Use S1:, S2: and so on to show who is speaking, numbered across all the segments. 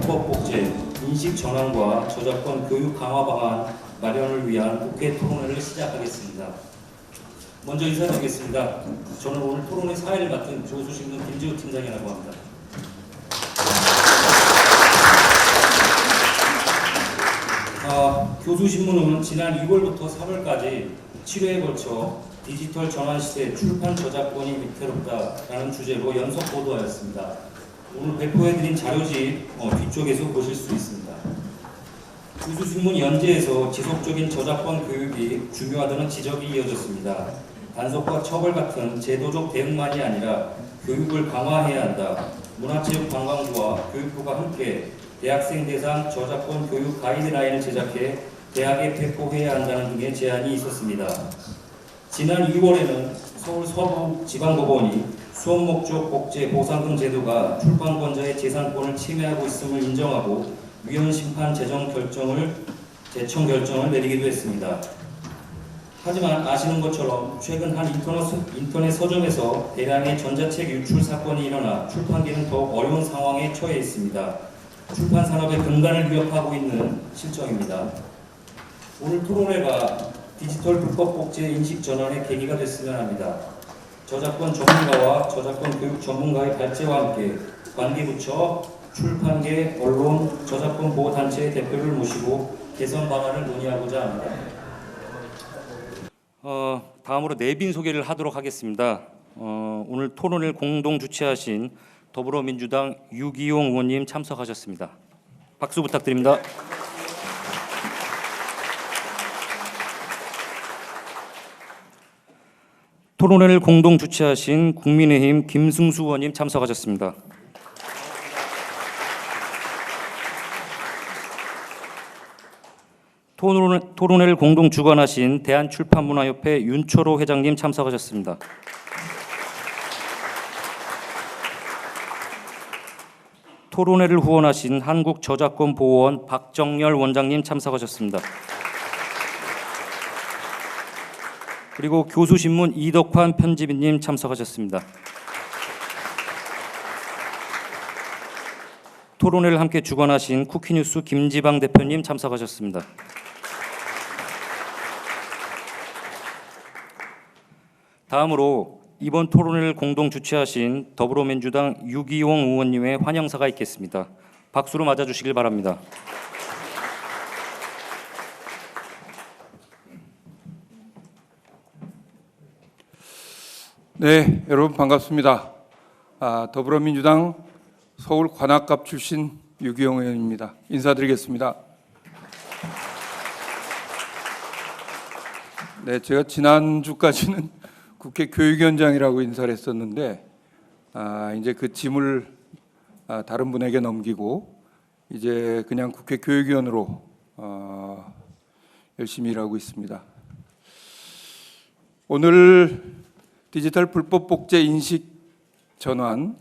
S1: 불법 복제, 인식 전환과 저작권 교육 강화 방안 마련을 위한 국회 토론회를 시작하겠습니다. 먼저 인사드리겠습니다. 저는 오늘 토론회 사회를 맡은 교수신문 김지우 팀장이라고 합니다. 교수신문은 지난 2월부터 3월까지 7회에 걸쳐 디지털 전환 시대 출판 저작권이 위태롭다라는 주제로 연속 보도하였습니다. 오늘 배포해드린 자료집 뒤쪽에서 보실 수 있습니다. 교수신문 연재에서 지속적인 저작권 교육이 중요하다는 지적이 이어졌습니다. 단속과 처벌 같은 제도적 대응만이 아니라 교육을 강화해야 한다. 문화체육관광부와 교육부가 함께 대학생 대상 저작권 교육 가이드라인을 제작해 대학에 배포해야 한다는 등의 제안이 있었습니다. 지난 2월에는 서울 서부지방법원이 수업 목적 복제 보상금 제도가 출판권자의 재산권을 침해하고 있음을 인정하고 위헌 심판 제청 결정을 내리기도 했습니다. 하지만 아시는 것처럼 최근 한 인터넷 서점에서 대량의 전자책 유출 사건이 일어나 출판계는 더욱 어려운 상황에 처해 있습니다. 출판 산업의 근간을 위협하고 있는 실정입니다. 오늘 토론회가 디지털 불법 복제 인식 전환의 계기가 됐으면 합니다. 저작권 전문가와 저작권 교육 전문가의 발제와 함께 관계부처, 출판계, 언론, 저작권 보호 단체의 대표를 모시고 개선 방안을 논의하고자 합니다. 다음으로 내빈 소개를 하도록 하겠습니다. 오늘 토론을 공동 주최하신 더불어민주당 유기용 의원님 참석하셨습니다. 박수 부탁드립니다. 토론회를 공동 주최하신 국민의힘 김승수 의원님 참석하셨습니다. 토론회를 공동 주관하신 대한출판문화협회 윤초로 회장님 참석하셨습니다. 토론회를 후원하신 한국저작권보호원 박정열 원장님 참석하셨습니다. 그리고 교수신문 이덕환 편집인님 참석하셨습니다. 토론회를 함께 주관하신 쿠키뉴스 김지방 대표님 참석하셨습니다. 다음으로 이번 토론회를 공동 주최하신 더불어민주당 유기용 의원님의 환영사가 있겠습니다. 박수로 맞아주시길 바랍니다.
S2: 네, 여러분 반갑습니다. 더불어민주당 서울 관악갑 출신 유기용 의원입니다. 인사드리겠습니다. 네, 제가 지난주까지는 국회 교육위원장이라고 인사를 했었는데 이제 그 짐을 다른 분에게 넘기고 이제 그냥 국회 교육위원으로 열심히 일하고 있습니다. 오늘 디지털 불법 복제 인식 전환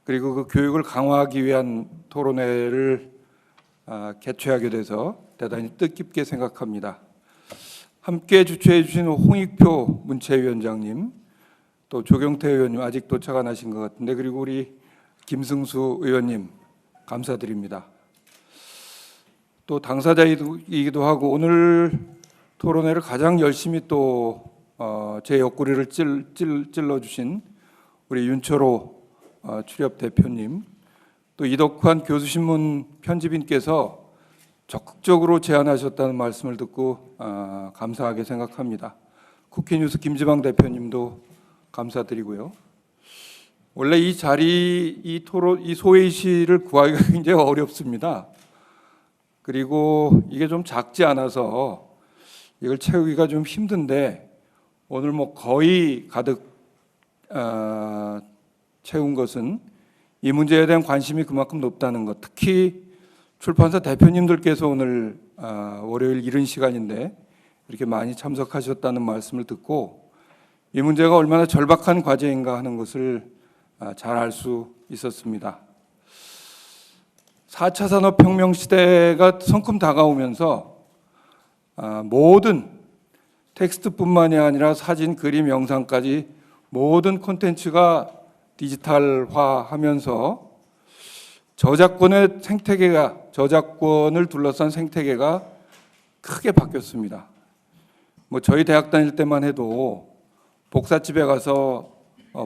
S2: 그리고 그 교육을 강화하기 위한 토론회를 개최하게 돼서 대단히 뜻깊게 생각합니다. 함께 주최해 주신 홍익표 문체위원장님, 또 조경태 의원님 아직 도착 안 하신 것 같은데, 그리고 우리 김승수 의원님 감사드립니다. 또 당사자이기도 하고 오늘 토론회를 가장 열심히 또 제 옆구리를 찔러주신 우리 윤초로 출협 대표님, 또 이덕환 교수신문 편집인께서 적극적으로 제안하셨다는 말씀을 듣고 감사하게 생각합니다. 쿠키뉴스 김지방 대표님도 감사드리고요. 원래 이 자리, 이 소회의실을 구하기가 굉장히 어렵습니다. 그리고 이게 좀 작지 않아서 이걸 채우기가 좀 힘든데 오늘 뭐 거의 가득 채운 것은 이 문제에 대한 관심이 그만큼 높다는 것, 특히 출판사 대표님들께서 오늘 월요일 이른 시간인데 이렇게 많이 참석하셨다는 말씀을 듣고 이 문제가 얼마나 절박한 과제인가 하는 것을 잘 알 수 있었습니다. 4차 산업혁명 시대가 성큼 다가오면서 모든 텍스트뿐만이 아니라 사진, 그림, 영상까지 모든 콘텐츠가 디지털화하면서 저작권의 생태계가, 저작권을 둘러싼 생태계가 크게 바뀌었습니다. 뭐 저희 대학 다닐 때만 해도 복사집에 가서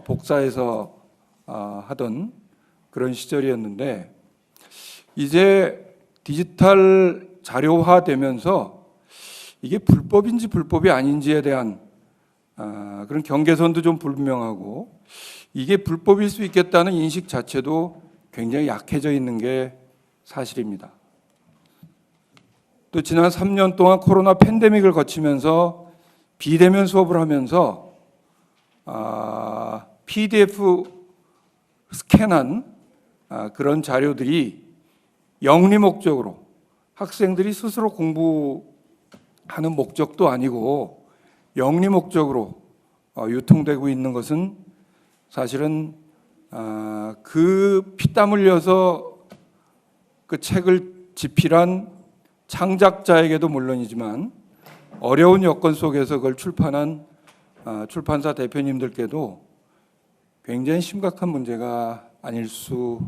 S2: 복사해서 하던 그런 시절이었는데, 이제 디지털 자료화되면서 이게 불법인지 불법이 아닌지에 대한 그런 경계선도 좀 불분명하고, 이게 불법일 수 있겠다는 인식 자체도 굉장히 약해져 있는 게 사실입니다. 또 지난 3년 동안 코로나 팬데믹을 거치면서 비대면 수업을 하면서 PDF 스캔한 그런 자료들이 영리 목적으로, 학생들이 스스로 공부하는 목적도 아니고 영리 목적으로 유통되고 있는 것은 사실은 그 피땀 흘려서 그 책을 집필한 창작자에게도 물론이지만 어려운 여건 속에서 그걸 출판한 출판사 대표님들께도 굉장히 심각한 문제가 아닐 수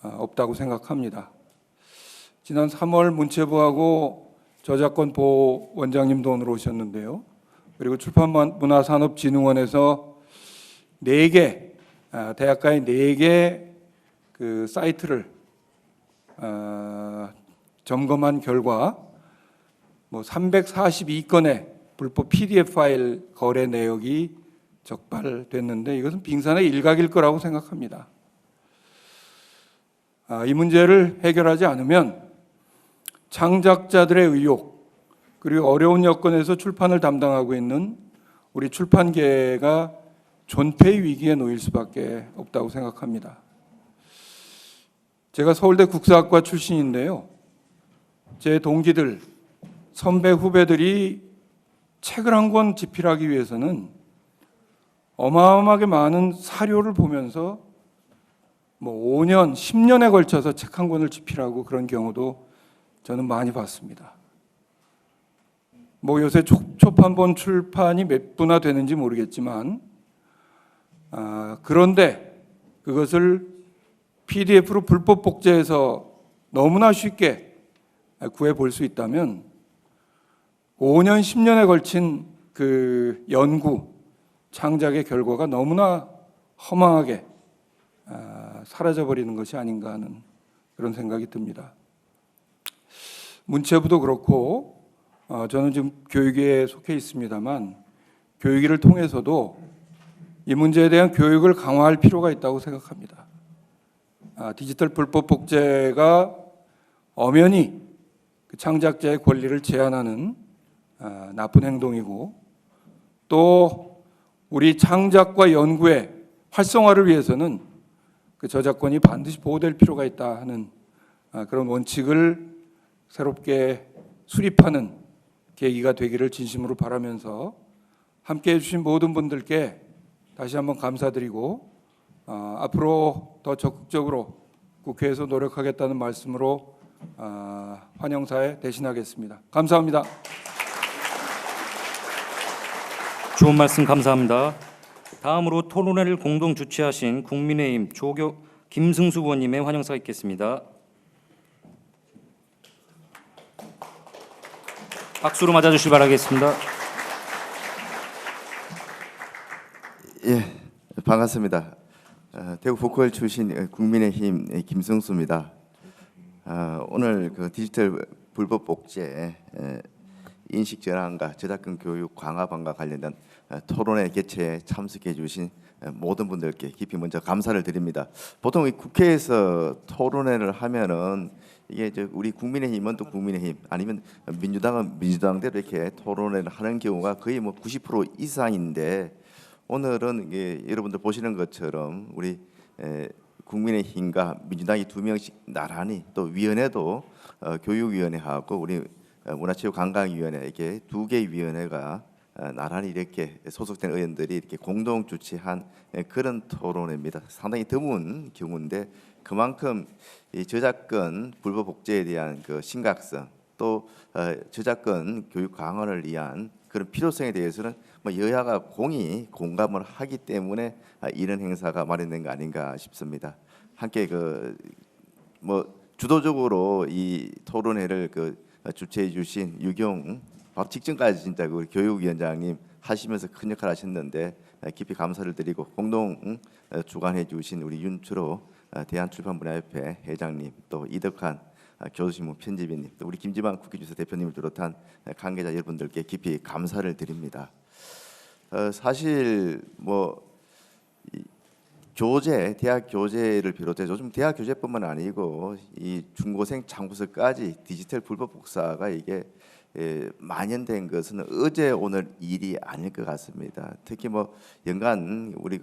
S2: 없다고 생각합니다. 지난 3월 문체부하고 저작권 보호 원장님도 오늘 오셨는데요. 그리고 출판문화산업진흥원에서 4개 대학가의 4개 그 사이트를 점검한 결과 뭐 342건의 불법 PDF 파일 거래 내역이 적발됐는데, 이것은 빙산의 일각일 거라고 생각합니다. 이 문제를 해결하지 않으면 창작자들의 의욕, 그리고 어려운 여건에서 출판을 담당하고 있는 우리 출판계가 존폐의 위기에 놓일 수밖에 없다고 생각합니다. 제가 서울대 국사학과 출신인데요. 제 동기들, 선배 후배들이 책을 한 권 집필하기 위해서는 어마어마하게 많은 사료를 보면서 뭐 5년, 10년에 걸쳐서 책 한 권을 집필하고 그런 경우도 저는 많이 봤습니다. 뭐 요새 초판본 출판이 몇 부나 되는지 모르겠지만, 그런데 그것을 PDF로 불법 복제해서 너무나 쉽게 구해 볼 수 있다면 5년, 10년에 걸친 그 연구, 창작의 결과가 너무나 허망하게 사라져버리는 것이 아닌가 하는 그런 생각이 듭니다. 문체부도 그렇고, 저는 지금 교육에 속해 있습니다만, 교육위를 통해서도 이 문제에 대한 교육을 강화할 필요가 있다고 생각합니다. 디지털 불법 복제가 엄연히 그 창작자의 권리를 제한하는 나쁜 행동이고, 또 우리 창작과 연구의 활성화를 위해서는 그 저작권이 반드시 보호될 필요가 있다 하는 그런 원칙을 새롭게 수립하는 계기가 되기를 진심으로 바라면서, 함께해 주신 모든 분들께 다시 한번 감사드리고, 앞으로 더 적극적으로 국회에서 노력하겠다는 말씀으로 환영사에 대신하겠습니다. 감사합니다.
S1: 좋은 말씀 감사합니다. 다음으로 토론회를 공동 주최하신 국민의힘 김승수 의원님의 환영사가 있겠습니다. 박수로 맞아주시기 바라겠습니다.
S3: 예, 반갑습니다. 대구 보컬 출신 국민의힘 김승수입니다. 오늘 그 디지털 불법 복제 인식 전환과 저작권 교육 강화반과 관련된 토론회 개최에 참석해 주신 모든 분들께 깊이 먼저 감사를 드립니다. 보통 이 국회에서 토론회를 하면은 이게 우리 국민의힘은 또 국민의힘, 아니면 민주당은 민주당대로 이렇게 토론회를 하는 경우가 거의 뭐 90% 이상인데, 오늘은 이게 여러분들 보시는 것처럼 우리 국민의힘과 민주당이 2명씩 나란히, 또 위원회도 교육위원회하고 우리 문화체육관광위원회, 이렇게 2개 위원회가 나란히 이렇게 소속된 의원들이 이렇게 공동 주최한 그런 토론회입니다. 상당히 드문 경우인데, 그만큼 이 저작권 불법 복제에 대한 그 심각성, 또 저작권 교육 강화를 위한 그런 필요성에 대해서는 뭐 여야가 공히 공감을 하기 때문에 이런 행사가 마련된 거 아닌가 싶습니다. 함께 그 뭐 주도적으로 이 토론회를 주최해 주신 유경 밥 직전까지 진짜 그 교육위원장님 하시면서 큰 역할 하셨는데 깊이 감사를 드리고 공동 주관해 주신 우리 윤철호 대한출판문화협회 회장님, 또 이덕환 교수신문 편집인님, 또 우리 김지만 국회주소 대표님을 비롯한 관계자 여러분들께 깊이 감사를 드립니다. 사실 교재, 대학 교재를 비롯해서 요즘 대학 교재뿐만 아니고 이 중고생 창구서까지 디지털 불법 복사가 이게 만연된 것은 어제 오늘 일이 아닐 것 같습니다. 특히 연간 우리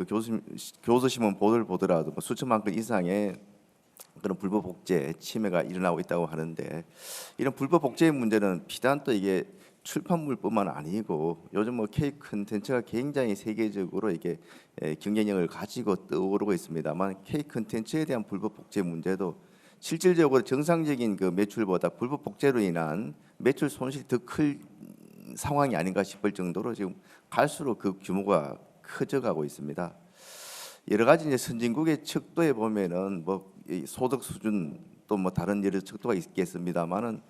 S3: 교수신문 보도를 보더라도 수천만 건 이상의 그런 불법 복제 침해가 일어나고 있다고 하는데, 이런 불법 복제의 문제는 비단 또 이게 출판물뿐만 아니고 요즘 K 콘텐츠가 굉장히 세계적으로 이게 경쟁력을 가지고 떠오르고 있습니다만, K 콘텐츠에 대한 불법 복제 문제도 실질적으로 정상적인 그 매출보다 불법 복제로 인한 매출 손실이 더 클 상황이 아닌가 싶을 정도로 지금 갈수록 그 규모가 커져가고 있습니다. 여러 가지 이제 선진국의 척도에 보면은 이 소득 수준 또 다른 여러 척도가 있겠습니다만은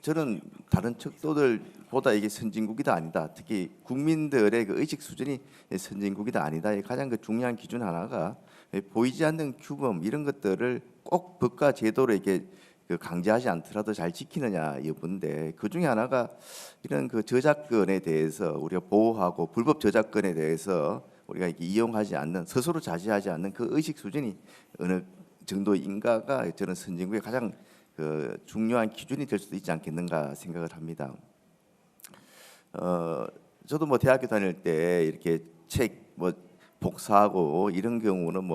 S3: 저는 다른 척도들보다 이게 선진국이다 아니다, 특히 국민들의 그 의식 수준이 선진국이다 아니다, 가장 그 중요한 기준 하나가 보이지 않는 규범 이런 것들을 꼭 법과 제도로 이렇게 강제하지 않더라도 잘 지키느냐 여부인데, 그 중에 하나가 이런 그 저작권에 대해서 우리가 보호하고 불법 저작권에 대해서 우리가 이렇게 이용하지 않는, 스스로 자제하지 않는 그 의식 수준이 어느 정도인가가 저는 선진국의 가장 그 중요한 기준이 될 수도 있지 않겠는가 생각을 합니다. 저도 대학교 다닐 때 이렇게 책 복사하고 이런 경우는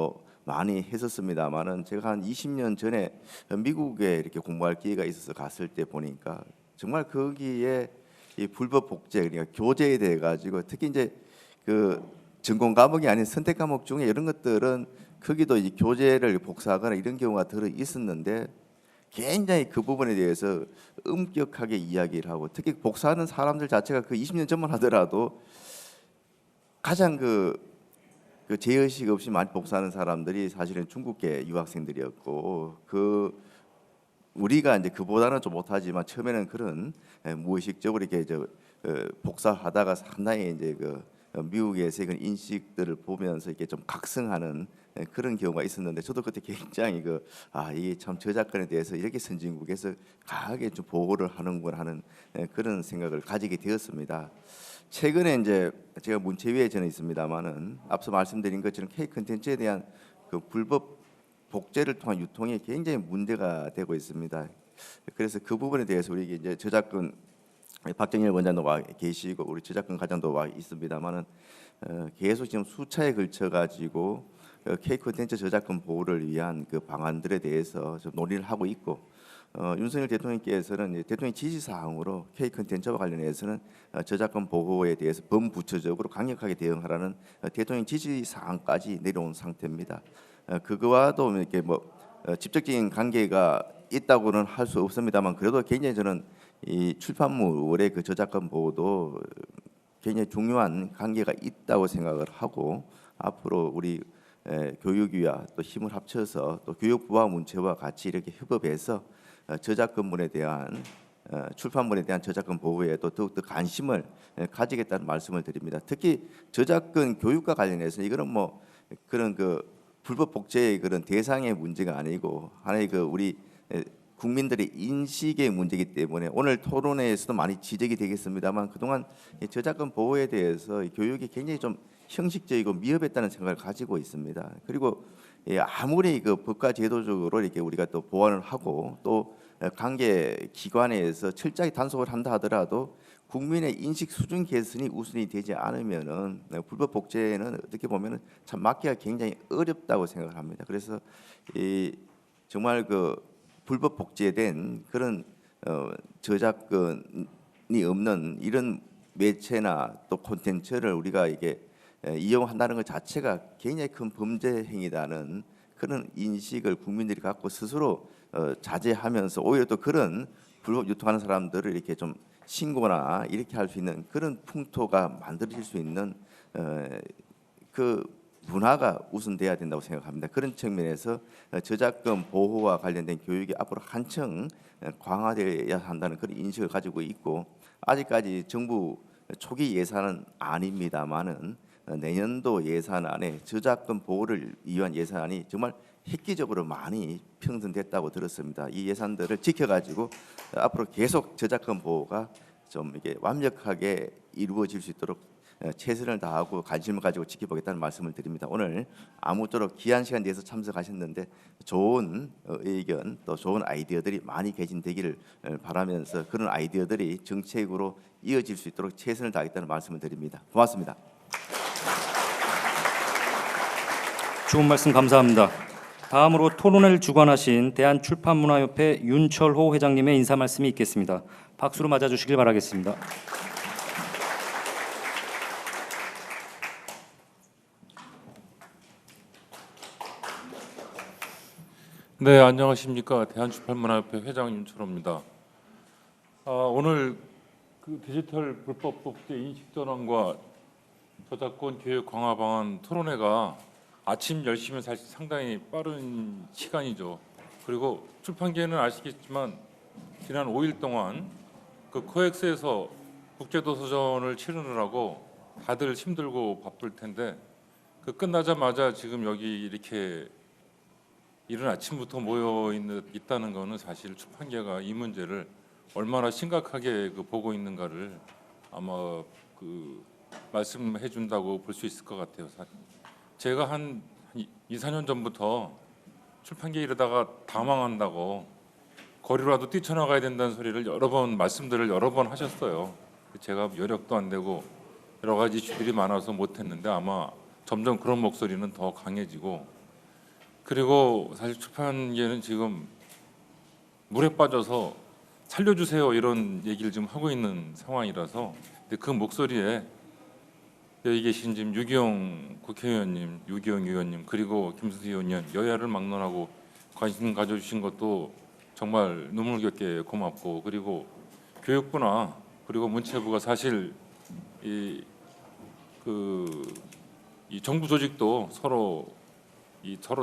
S3: 많이 했었습니다만은, 제가 한 20년 전에 미국에 이렇게 공부할 기회가 있어서 갔을 때 보니까 정말 거기에 이 불법 복제, 그러니까 교재에 대해 가지고 특히 이제 그 전공 과목이 아닌 선택 과목 중에 이런 것들은 거기도 이 교재를 복사하거나 이런 경우가 들어 있었는데, 굉장히 그 부분에 대해서 엄격하게 이야기를 하고, 특히 복사하는 사람들 자체가 그 20년 전만 하더라도 가장 그 제의식 없이 많이 복사하는 사람들이 사실은 중국계 유학생들이었고, 우리가 이제 그보다는 좀 못하지만 처음에는 그런 무의식적으로 이렇게 복사하다가 상당히 이제 미국에서의 그런 인식들을 보면서 이렇게 좀 각성하는 그런 경우가 있었는데, 저도 그때 굉장히 이게 참 저작권에 대해서 이렇게 선진국에서 강하게 좀 보호를 하는구나 하는 그런 생각을 가지게 되었습니다. 최근에 이제 제가 문체위에 저는 있습니다만은, 앞서 말씀드린 것처럼 K 콘텐츠에 대한 그 불법 복제를 통한 유통이 굉장히 문제가 되고 있습니다. 그래서 그 부분에 대해서 우리 이제 저작권 박정일 원장도 와 계시고 우리 저작권 과장도 와 있습니다만은, 계속 지금 수차에 걸쳐 가지고 K 콘텐츠 저작권 보호를 위한 그 방안들에 대해서 좀 논의를 하고 있고, 윤석열 대통령께서는 대통령 지시 사항으로 K 콘텐츠와 관련해서는 저작권 보호에 대해서 범부처적으로 강력하게 대응하라는 대통령 지시 사항까지 내려온 상태입니다. 그거와도 이렇게 직접적인 관계가 있다고는 할 수 없습니다만, 그래도 굉장히 저는 이 출판물의 그 저작권 보호도 굉장히 중요한 관계가 있다고 생각을 하고, 앞으로 우리 교육위와 또 힘을 합쳐서 또 교육부와 문체부와 같이 이렇게 협업해서 저작권물에 대한 출판물에 대한 저작권 보호에 또 더욱더 관심을 가지겠다는 말씀을 드립니다. 특히 저작권 교육과 관련해서 이거는 그런 불법 복제의 그런 대상의 문제가 아니고 하나의 우리 국민들의 인식의 문제이기 때문에, 오늘 토론회에서도 많이 지적이 되겠습니다만, 그동안 저작권 보호에 대해서 교육이 굉장히 좀 형식적이고 미흡했다는 생각을 가지고 있습니다. 그리고 아무리 법과 제도적으로 이렇게 우리가 또 보완을 하고 또 관계 기관에서 철저하게 단속을 한다 하더라도 국민의 인식 수준 개선이 우선이 되지 않으면은 불법 복제는 어떻게 보면은 참 막기가 굉장히 어렵다고 생각을 합니다. 그래서 정말 불법 복제된 그런 저작권이 없는 이런 매체나 또 콘텐츠를 우리가 이게 이용한다는 것 자체가 굉장히 큰 범죄 행위라는 그런 인식을 국민들이 갖고 스스로 자제하면서 오히려 또 그런 불법 유통하는 사람들을 이렇게 좀 신고나 이렇게 할 수 있는 그런 풍토가 만들어질 수 있는 그 문화가 우선돼야 된다고 생각합니다. 그런 측면에서 저작권 보호와 관련된 교육이 앞으로 한층 강화되어야 한다는 그런 인식을 가지고 있고, 아직까지 정부 초기 예산은 아닙니다만은 내년도 예산안에 저작권 보호를 위한 예산안이 정말 획기적으로 많이 편성됐다고 들었습니다. 이 예산들을 지켜가지고 앞으로 계속 저작권 보호가 좀 이게 완벽하게 이루어질 수 있도록 최선을 다하고 관심을 가지고 지켜보겠다는 말씀을 드립니다. 오늘 아무쪼록 귀한 시간 내서 참석하셨는데 좋은 의견 또 좋은 아이디어들이 많이 개진되기를 바라면서 그런 아이디어들이 정책으로 이어질 수 있도록 최선을 다하겠다는 말씀을 드립니다. 고맙습니다.
S1: 좋은 말씀 감사합니다. 다음으로 토론회를 주관하신 대한출판문화협회 윤철호 회장님의 인사 말씀이 있겠습니다. 박수로 맞아주시길 바라겠습니다.
S4: 네, 안녕하십니까. 대한출판문화협회 회장 윤철호입니다. 오늘 그 디지털 불법 복제 인식 전환과 저작권 교육 강화 방안 토론회가 아침 10시면 사실 상당히 빠른 시간이죠. 그리고 출판계는 아시겠지만 지난 5일 동안 그 코엑스에서 국제도서전을 치르느라고 다들 힘들고 바쁠 텐데 그 끝나자마자 지금 여기 이렇게 이른 아침부터 모여 있다는 것은 사실 출판계가 이 문제를 얼마나 심각하게 보고 있는가를 아마 말씀해 준다고 볼 수 있을 것 같아요. 제가 한 2, 4년 전부터 출판계 이러다가 다 망한다고 거리라도 뛰쳐나가야 된다는 소리를 말씀들을 여러 번 하셨어요. 제가 여력도 안 되고 여러 가지 이슈들이 많아서 못했는데 아마 점점 그런 목소리는 더 강해지고, 그리고 사실 출판계는 지금 물에 빠져서 살려주세요 이런 얘기를 지금 하고 있는 상황이라서, 근데 그 목소리에 여기 계신 지금 유기용 국회의원님, 유기용 의원님, 그리고 김수수 의원님 여야를 막론하고 관심 가져주신 것도 정말 눈물겹게 고맙고, 그리고 교육부나 그리고 문체부가 사실 이 정부 조직도 서로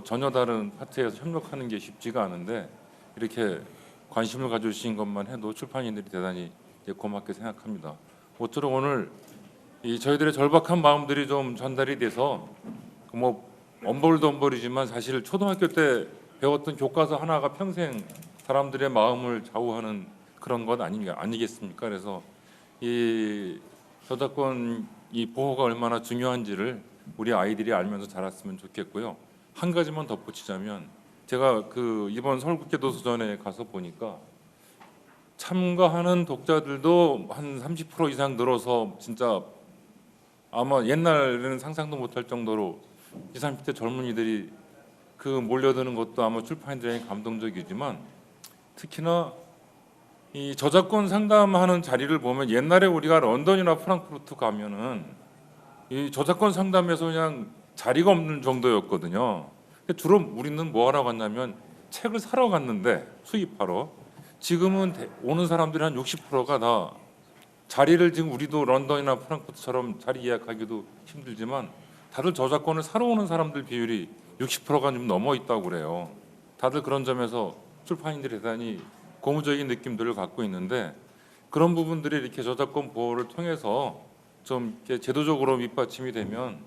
S4: 전혀 다른 파트에서 협력하는 게 쉽지가 않은데 이렇게 관심을 가져주신 것만 해도 출판인들이 대단히 고맙게 생각합니다. 모쪼록 오늘 저희들의 절박한 마음들이 좀 전달이 돼서 엄벌이지만 사실 초등학교 때 배웠던 교과서 하나가 평생 사람들의 마음을 좌우하는 그런 것 아니겠습니까? 그래서 이 저작권 보호가 얼마나 중요한지를 우리 아이들이 알면서 자랐으면 좋겠고요. 한 가지만 덧붙이자면, 제가 이번 서울국제도서전에 가서 보니까 참가하는 독자들도 한 30% 이상 늘어서 진짜 아마 옛날에는 상상도 못할 정도로 20, 30대 젊은이들이 몰려드는 것도 아마 출판인들에게 감동적이지만, 특히나 이 저작권 상담하는 자리를 보면 옛날에 우리가 런던이나 프랑크푸르트 가면은 이 저작권 상담에서 그냥 자리가 없는 정도였거든요. 주로 우리는 뭐 하러 갔냐면 책을 사러 갔는데, 수입하러. 지금은 오는 사람들이 한 60%가 다 자리를, 지금 우리도 런던이나 프랑크푸르트처럼 자리 예약하기도 힘들지만 다들 저작권을 사러 오는 사람들 비율이 60%가 좀 넘어 있다고 그래요. 다들 그런 점에서 출판인들이 대단히 고무적인 느낌들을 갖고 있는데, 그런 부분들이 이렇게 저작권 보호를 통해서 좀 제도적으로 밑받침이 되면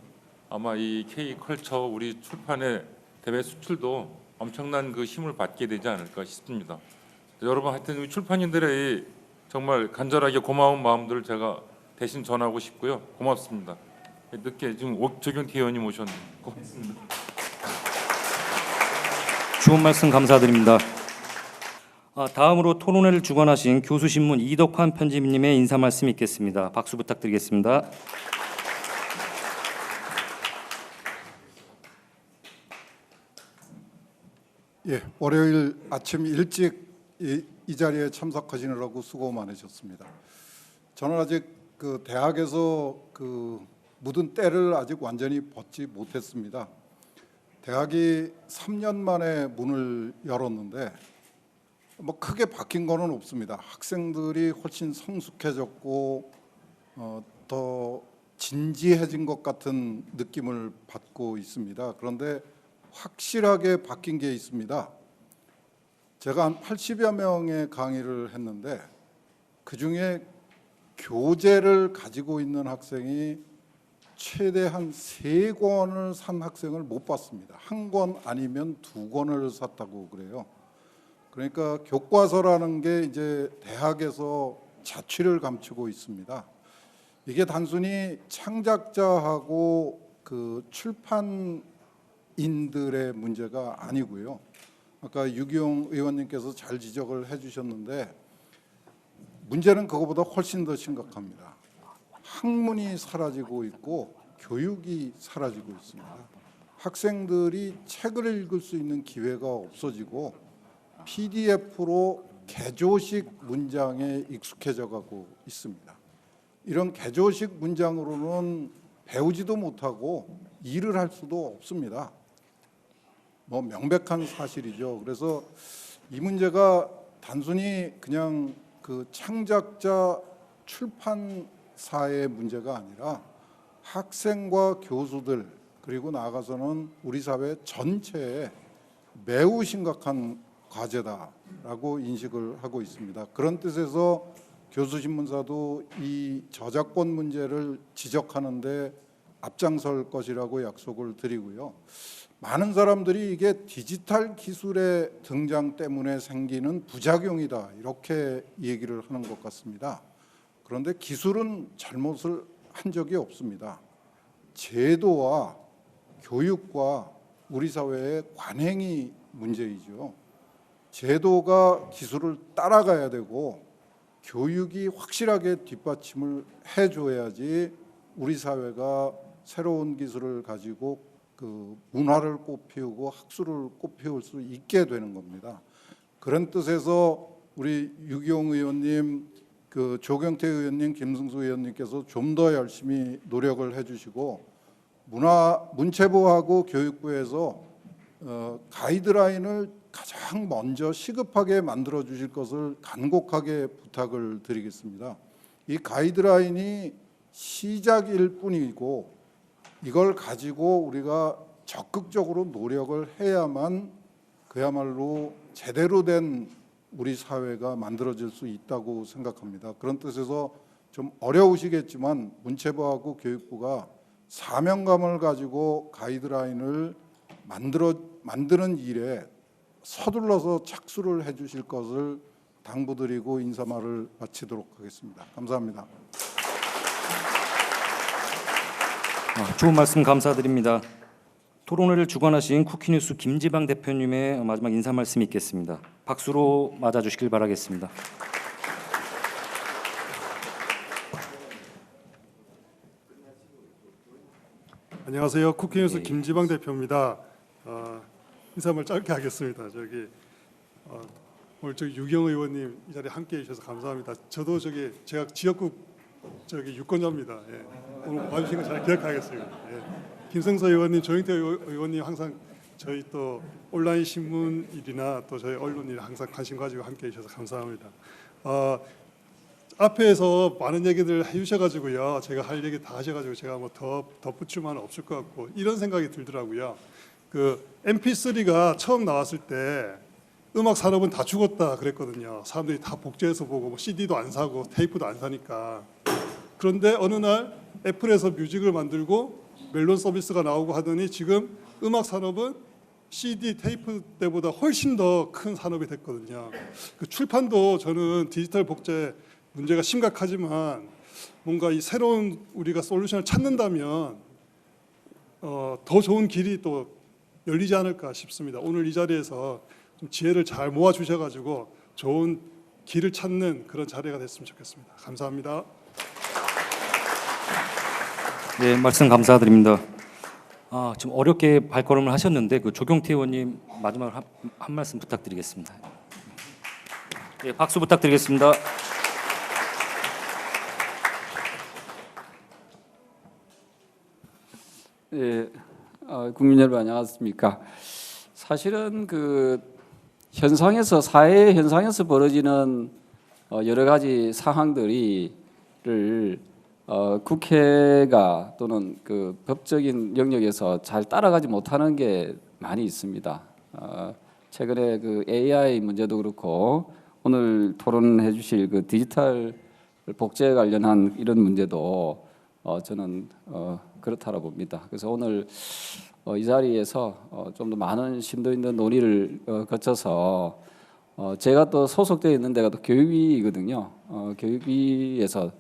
S4: 아마 이 K컬처 우리 출판의 대외 수출도 엄청난 힘을 받게 되지 않을까 싶습니다. 여러분, 하여튼 우리 출판인들의 정말 간절하게 고마운 마음들을 제가 대신 전하고 싶고요. 고맙습니다. 늦게 지금 조경태 의원님 오셨는데 고맙습니다.
S1: 좋은 말씀 감사드립니다. 다음으로 토론회를 주관하신 교수신문 이덕환 편집님의 인사 말씀이 있겠습니다. 박수 부탁드리겠습니다.
S5: 예, 월요일 아침 일찍 이 자리에 참석하시느라고 수고 많으셨습니다. 저는 아직 대학에서 묻은 때를 아직 완전히 벗지 못했습니다. 대학이 3년 만에 문을 열었는데 크게 바뀐 거는 없습니다. 학생들이 훨씬 성숙해졌고 더 진지해진 것 같은 느낌을 받고 있습니다. 그런데 확실하게 바뀐 게 있습니다. 제가 한 80여 명의 강의를 했는데 그중에 교재를 가지고 있는 학생이 최대 한 3권을 산 학생을 못 봤습니다. 1권 아니면 2권을 샀다고 그래요. 그러니까 교과서라는 게 이제 대학에서 자취를 감추고 있습니다. 이게 단순히 창작자하고 그 출판인들의 문제가 아니고요. 아까 유기용 의원님께서 잘 지적을 해주셨는데 문제는 그거보다 훨씬 더 심각합니다. 학문이 사라지고 있고 교육이 사라지고 있습니다. 학생들이 책을 읽을 수 있는 기회가 없어지고 PDF로 개조식 문장에 익숙해져 가고 있습니다. 이런 개조식 문장으로는 배우지도 못하고 일을 할 수도 없습니다. 뭐 명백한 사실이죠. 그래서 이 문제가 단순히 그냥 그 창작자 출판사의 문제가 아니라 학생과 교수들 그리고 나아가서는 우리 사회 전체에 매우 심각한 과제다라고 인식을 하고 있습니다. 그런 뜻에서 교수신문사도 이 저작권 문제를 지적하는데 앞장설 것이라고 약속을 드리고요. 많은 사람들이 이게 디지털 기술의 등장 때문에 생기는 부작용이다 이렇게 얘기를 하는 것 같습니다. 그런데 기술은 잘못을 한 적이 없습니다. 제도와 교육과 우리 사회의 관행이 문제이죠. 제도가 기술을 따라가야 되고 교육이 확실하게 뒷받침을 해줘야지 우리 사회가 새로운 기술을 가지고 그 문화를 꽃피우고 학술을 꽃피울 수 있게 되는 겁니다. 그런 뜻에서 우리 유기용 의원님, 그 조경태 의원님, 김승수 의원님께서 좀 더 열심히 노력을 해주시고 문체부하고 교육부에서 가이드라인을 가장 먼저 시급하게 만들어 주실 것을 간곡하게 부탁을 드리겠습니다. 이 가이드라인이 시작일 뿐이고 이걸 가지고 우리가 적극적으로 노력을 해야만 그야말로 제대로 된 우리 사회가 만들어질 수 있다고 생각합니다. 그런 뜻에서 좀 어려우시겠지만 문체부하고 교육부가 사명감을 가지고 가이드라인을 만드는 일에 서둘러서 착수를 해주실 것을 당부드리고 인사말을 마치도록 하겠습니다. 감사합니다.
S1: 좋은 말씀 감사드립니다. 토론회를 주관하신 쿠키뉴스 김지방 대표님의 마지막 인사 말씀이 있겠습니다. 박수로 맞아주시길 바라겠습니다.
S6: 안녕하세요. 쿠키뉴스 김지방 대표입니다. 인사말 짧게 하겠습니다. 오늘 유경 의원님 이 자리에 함께해 주셔서 감사합니다. 저도 제가 지역구 유권자입니다. 예. 오늘 와주신 거 잘 기억하겠습니다. 예. 김성서 의원님, 조영태 의원님 항상 저희 또 온라인 신문 일이나 또 저희 언론 일 항상 관심 가지고 함께해 주셔서 감사합니다. 앞에서 많은 얘기들 해주셔가지고요. 제가 할 얘기 다 하셔가지고 제가 뭐 더 덧붙일 만은 없을 것 같고 이런 생각이 들더라고요. 그 MP3가 처음 나왔을 때 음악 산업은 다 죽었다 그랬거든요. 사람들이 다 복제해서 보고 뭐 CD도 안 사고 테이프도 안 사니까. 그런데 어느 날 애플에서 뮤직을 만들고 멜론 서비스가 나오고 하더니 지금 음악 산업은 CD, 테이프 때보다 훨씬 더 큰 산업이 됐거든요. 그 출판도 저는 디지털 복제 문제가 심각하지만 뭔가 이 새로운 우리가 솔루션을 찾는다면 더 좋은 길이 또 열리지 않을까 싶습니다. 오늘 이 자리에서 좀 지혜를 잘 모아 주셔가지고 좋은 길을 찾는 그런 자리가 됐으면 좋겠습니다. 감사합니다.
S1: 네, 말씀 감사드립니다. 좀 어렵게 발걸음을 하셨는데 그 조경태 의원님 마지막으로 한 말씀 부탁드리겠습니다. 네, 박수 부탁드리겠습니다.
S7: 예, 국민 여러분 안녕하십니까? 사실은 그 사회 현상에서 벌어지는 여러 가지 상황들을 국회가 또는 그 법적인 영역에서 잘 따라가지 못하는 게 많이 있습니다. 최근에 그 AI 문제도 그렇고 오늘 토론해 주실 그 디지털 복제 관련한 이런 문제도 저는 그렇다고 봅니다. 그래서 오늘 이 자리에서 좀 더 많은 심도 있는 논의를 거쳐서 제가 또 소속되어 있는 데가 또 교육위이거든요. 교육위에서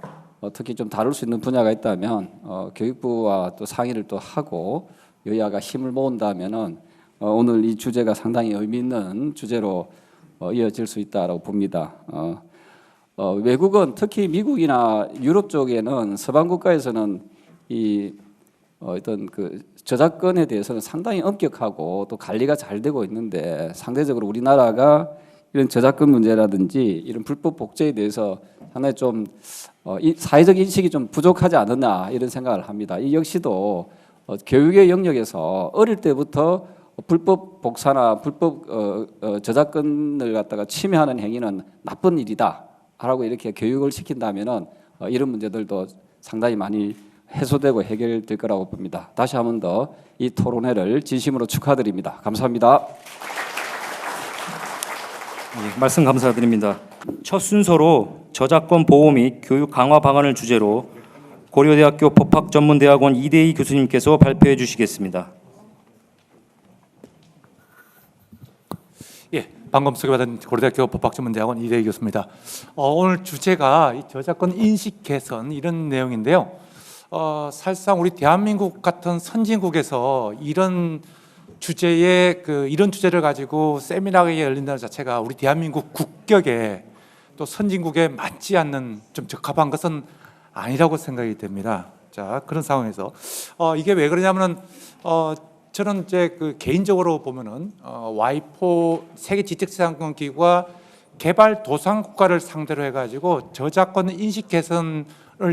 S7: 특히 좀 다룰 수 있는 분야가 있다면 교육부와 또 상의를 또 하고 여야가 힘을 모은다면은 오늘 이 주제가 상당히 의미 있는 주제로 이어질 수 있다라고 봅니다. 외국은 특히 미국이나 유럽 쪽에는 서방 국가에서는 이 어떤 그 저작권에 대해서는 상당히 엄격하고 또 관리가 잘 되고 있는데 상대적으로 우리나라가 이런 저작권 문제라든지 이런 불법 복제에 대해서 상당히 좀 사회적 인식이 좀 부족하지 않았나 이런 생각을 합니다. 이 역시도 교육의 영역에서 어릴 때부터 불법 복사나 불법 저작권을 갖다가 침해하는 행위는 나쁜 일이다라고 이렇게 교육을 시킨다면은 이런 문제들도 상당히 많이 해소되고 해결될 거라고 봅니다. 다시 한 번 더 이 토론회를 진심으로 축하드립니다. 감사합니다.
S1: 예, 말씀 감사드립니다. 첫 순서로 저작권 보호 및 교육 강화 방안을 주제로 고려대학교 법학전문대학원 이대희 교수님께서 발표해 주시겠습니다.
S8: 예, 방금 소개받은 고려대학교 법학전문대학원 이대희 교수입니다. 오늘 주제가 이 저작권 인식 개선 이런 내용인데요. 사실상 우리 대한민국 같은 선진국에서 이런 주제에 이런 주제를 가지고 세미나가 열린다는 자체가 우리 대한민국 국격에 또 선진국에 맞지 않는 좀 적합한 것은 아니라고 생각이 됩니다. 자, 그런 상황에서 이게 왜 그러냐면은 저는 이제 개인적으로 보면은 와이포 세계 지적재산권 기구가 개발도상국가를 상대로 해가지고 저작권 인식 개선을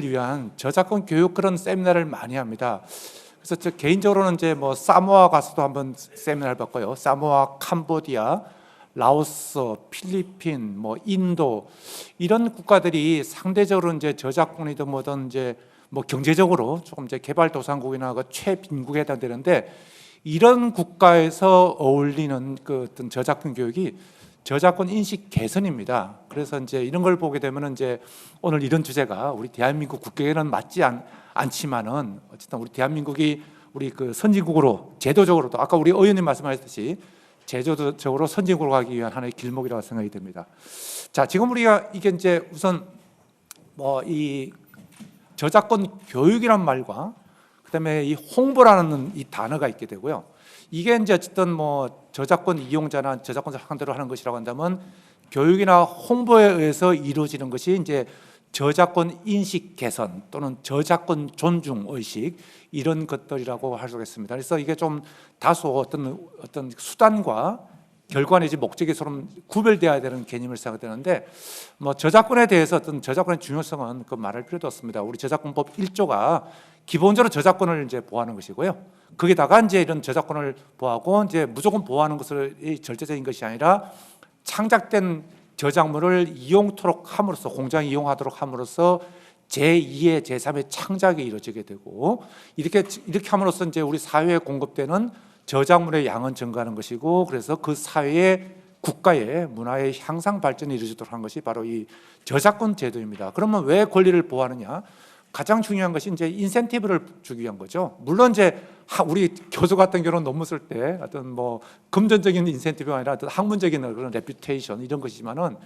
S8: 위한 저작권 교육 그런 세미나를 많이 합니다. 그래서 저 개인적으로는 이제 뭐 사모아 가서도 한번 세미나를 봤고요. 사모아, 캄보디아, 라오스, 필리핀, 뭐 인도 이런 국가들이 상대적으로 이제 저작권이든 뭐든 이제 뭐 경제적으로 조금 이제 개발도상국이나 최빈국에 해당되는데 이런 국가에서 어울리는 어떤 저작권 교육이 저작권 인식 개선입니다. 그래서 이제 이런 걸 보게 되면은 이제 오늘 이런 주제가 우리 대한민국 국격에는 맞지 않지만은 어쨌든 우리 대한민국이 우리 선진국으로 제도적으로도 아까 우리 의원님 말씀하셨듯이 제도적으로 선진국으로 가기 위한 하나의 길목이라고 생각이 됩니다. 자, 지금 우리가 이게 이제 우선 뭐 이 저작권 교육이란 말과 그다음에 이 홍보라는 이 단어가 있게 되고요. 이게 이제 어쨌든 뭐 저작권 이용자나 저작권자 상대로 하는 것이라고 한다면 교육이나 홍보에 의해서 이루어지는 것이 이제 저작권 인식 개선 또는 저작권 존중 의식 이런 것들이라고 할 수 있겠습니다. 그래서 이게 좀 다소 어떤 수단과 결과 내지 목적이 서로 구별되어야 되는 개념을 생각되는데 뭐 저작권에 대해서 어떤 저작권의 중요성은 말할 필요도 없습니다. 우리 저작권법 1조가 기본적으로 저작권을 이제 보호하는 것이고요. 거기다가 이제 이런 저작권을 보호하고 이제 무조건 보호하는 것이 절대적인 것이 아니라 창작된 저작물을 이용토록 함으로써 공장 이용하도록 함으로써 제2의 제3의 창작이 이루어지게 되고 이렇게 함으로써 이제 우리 사회에 공급되는 저작물의 양은 증가하는 것이고 그래서 그 사회의 국가의 문화의 향상 발전이 이루어지도록 하는 것이 바로 이 저작권 제도입니다. 그러면 왜 권리를 보호하느냐? 가장 중요한 것이 이제 인센티브를 주기 위한 거죠. 물론 이제 우리 교수 같은 경우는 논문 쓸 때 어떤 뭐 금전적인 인센티브가 아니라 어떤 학문적인 그런 레퓨테이션 이런 것이지만은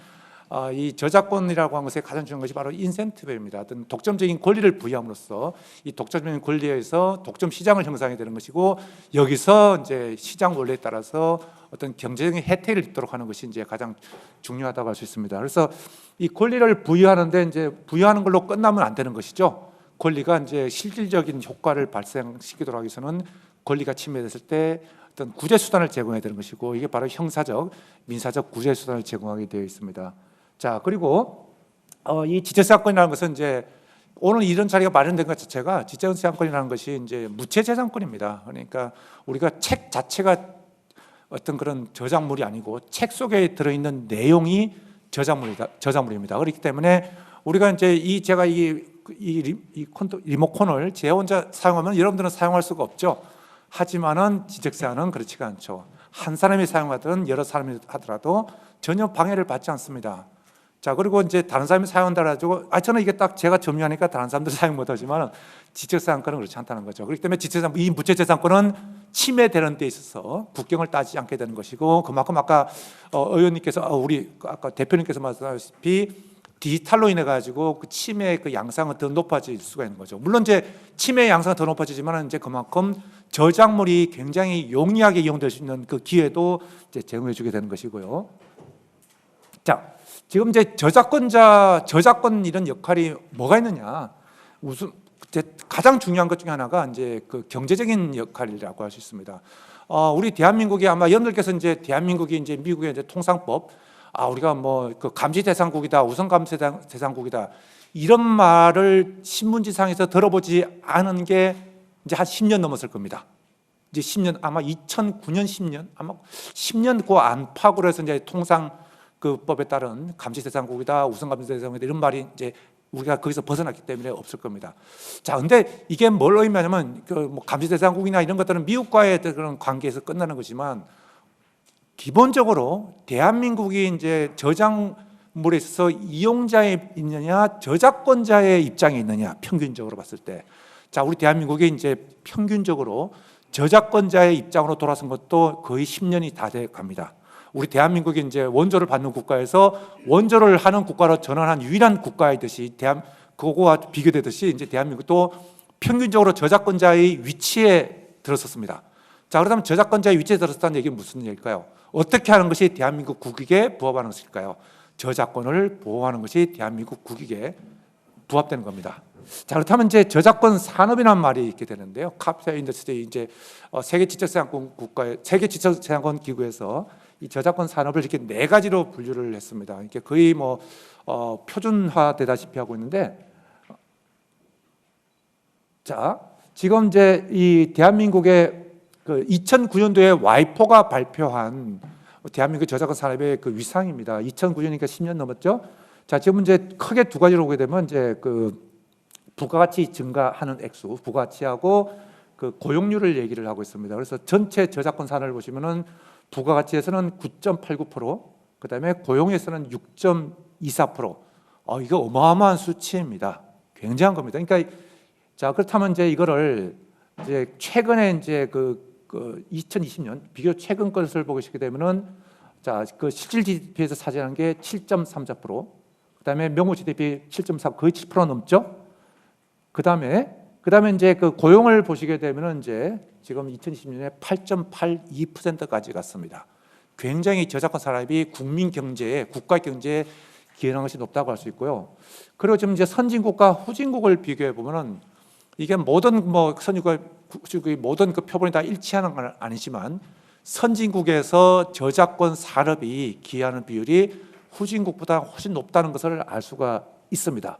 S8: 이 저작권이라고 하는 것의 가장 중요한 것이 바로 인센티브입니다. 어떤 독점적인 권리를 부여함으로써 이 독점적인 권리에서 독점 시장을 형성하게 되는 것이고 여기서 이제 시장 원리에 따라서 어떤 경제적인 혜택을 입도록 하는 것이 이제 가장 중요하다고 할 수 있습니다. 그래서 이 권리를 부여하는데 이제 부여하는 걸로 끝나면 안 되는 것이죠. 권리가 이제 실질적인 효과를 발생시키도록 하기 위해서는 권리가 침해됐을 때 어떤 구제 수단을 제공해야 되는 것이고 이게 바로 형사적, 민사적 구제 수단을 제공하게 되어 있습니다. 자, 그리고 이 지적재산권이라는 것은 이제 오늘 이런 자리가 마련된 것 자체가 지적재산권이라는 것이 이제 무체재산권입니다. 그러니까 우리가 책 자체가 어떤 그런 저작물이 아니고 책 속에 들어있는 내용이 저작물입니다. 그렇기 때문에 우리가 이제 제가 이 리모컨을 제 혼자 사용하면 여러분들은 사용할 수가 없죠. 하지만은 지적사항은 그렇지가 않죠. 한 사람이 사용하든 여러 사람이 하더라도 전혀 방해를 받지 않습니다. 자, 그리고 이제 다른 사람이 사용한다 가지고 저는 이게 딱 제가 점유하니까 다른 사람들 사용 못 하지만 지적사항권은 그렇지 않다는 거죠. 그렇기 때문에 이 무채재산권은 침해되는 데 있어서 국경을 따지지 않게 되는 것이고, 그만큼 아까 의원님께서 우리 아까 대표님께서 말씀하셨다시피 디지털로 인해 가지고 그 침해의 그 양상은 더 높아질 수가 있는 거죠. 물론 이제 침해 양상은 더 높아지지만 이제 그만큼 저작물이 굉장히 용이하게 이용될 수 있는 그 기회도 이제 제공해 주게 되는 것이고요. 자, 지금 이제 저작권 이런 역할이 뭐가 있느냐? 우선 이제 가장 중요한 것 중에 하나가 이제 그 경제적인 역할이라고 할 수 있습니다. 우리 대한민국이 아마 여러분들께서 이제 대한민국이 이제 미국의 이제 통상법, 우리가 뭐 그 감시 대상국이다, 우선 감시 대상국이다, 이런 말을 신문지상에서 들어보지 않은 게 이제 한 10년 넘었을 겁니다. 이제 10년, 아마 2009년 10년, 아마 10년 그 안팎으로 해서 이제 통상 그 법에 따른 감시 대상국이다, 우선 감시 대상국이다, 이런 말이 이제 우리가 거기서 벗어났기 때문에 없을 겁니다. 자, 근데 이게 뭘 의미하냐면 그 뭐 감시 대상국이나 이런 것들은 미국과의 그런 관계에서 끝나는 거지만, 기본적으로 대한민국이 이제 저작물에 있어서 이용자에 있느냐 저작권자의 입장에 있느냐, 평균적으로 봤을 때, 자, 우리 대한민국이 이제 평균적으로 저작권자의 입장으로 돌아선 것도 거의 10년이 다 돼 갑니다. 우리 대한민국이 이제 원조를 받는 국가에서 원조를 하는 국가로 전환한 유일한 국가이듯이 그거와 비교되듯이 이제 대한민국도 평균적으로 저작권자의 위치에 들었었습니다. 자, 그렇다면 저작권자의 위치에 들었다는 얘기는 무슨 얘기일까요? 어떻게 하는 것이 대한민국 국익에 부합하는 것일까요? 저작권을 보호하는 것이 대한민국 국익에 부합되는 겁니다. 자, 그렇다면 이제 저작권 산업이라는 말이 있게 되는데요. 카피탈 인더스트리, 이제 세계 지적재산권 국가의 세계 지적재산권 기구에서 이 저작권 산업을 이렇게 4가지로 분류를 했습니다. 이게 거의 뭐 표준화되다시피 하고 있는데, 자, 지금 이제 이 대한민국의 그 2009년도에 와이포가 발표한 대한민국 저작권 산업의 그 위상입니다. 2009년이니까 10년 넘었죠. 자, 지금 이제 크게 2가지로 보게 되면 이제 그 부가가치 증가하는 액수, 부가가치하고 그 고용률을 얘기를 하고 있습니다. 그래서 전체 저작권 산업을 보시면은 부가가치에서는 9.89%, 그다음에 고용에서는 6.24%. 이거 어마어마한 수치입니다. 굉장한 겁니다. 그러니까 자, 그렇다면 이제 이거를 이제 최근에 이제 그 2020년 비교적 최근 것을 보시게 되면은, 자, 그 실질 GDP에서 차지하는 게 7.34%, 그다음에 명목 GDP 7.4, 거의 7% 넘죠. 그다음에 이제 그 고용을 보시게 되면은 이제 지금 2020년에 8.82%까지 갔습니다. 굉장히 저작권 산업이 국민 경제에, 국가 경제에 기여하는 것이 높다고 할 수 있고요. 그리고 지금 이제 선진국과 후진국을 비교해 보면은 이게 모든 뭐 선진국의 모든 그 표본이 다 일치하는 건 아니지만, 선진국에서 저작권 산업이 기여하는 비율이 후진국보다 훨씬 높다는 것을 알 수가 있습니다.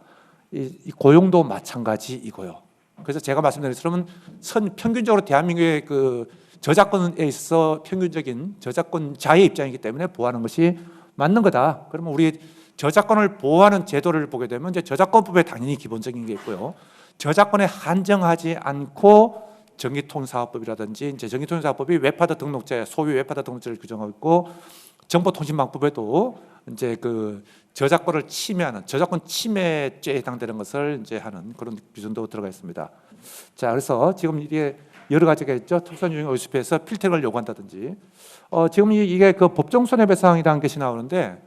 S8: 이 고용도 마찬가지이고요. 그래서 제가 말씀드린 것처럼 평균적으로 대한민국의 그 저작권에 있어 평균적인 저작권자의 입장이기 때문에 보호하는 것이 맞는 거다. 그러면 우리 저작권을 보호하는 제도를 보게 되면 이제 저작권법에 당연히 기본적인 게 있고요. 저작권에 한정하지 않고 전기통신사업법이라든지, 이제 전기통신사업법이 웹하드 등록제, 소위 웹하드 등록제를 규정하고 있고, 정보통신망법에도 이제 그 저작권을 침해하는 저작권 침해죄에 해당되는 것을 이제 하는 그런 기준도 들어가 있습니다. 자, 그래서 지금 이게 여러 가지가 있죠. 특수한 OSP에서 필터를 요구한다든지, 지금 이게 그 법정 손해배상이라는 것이 나오는데,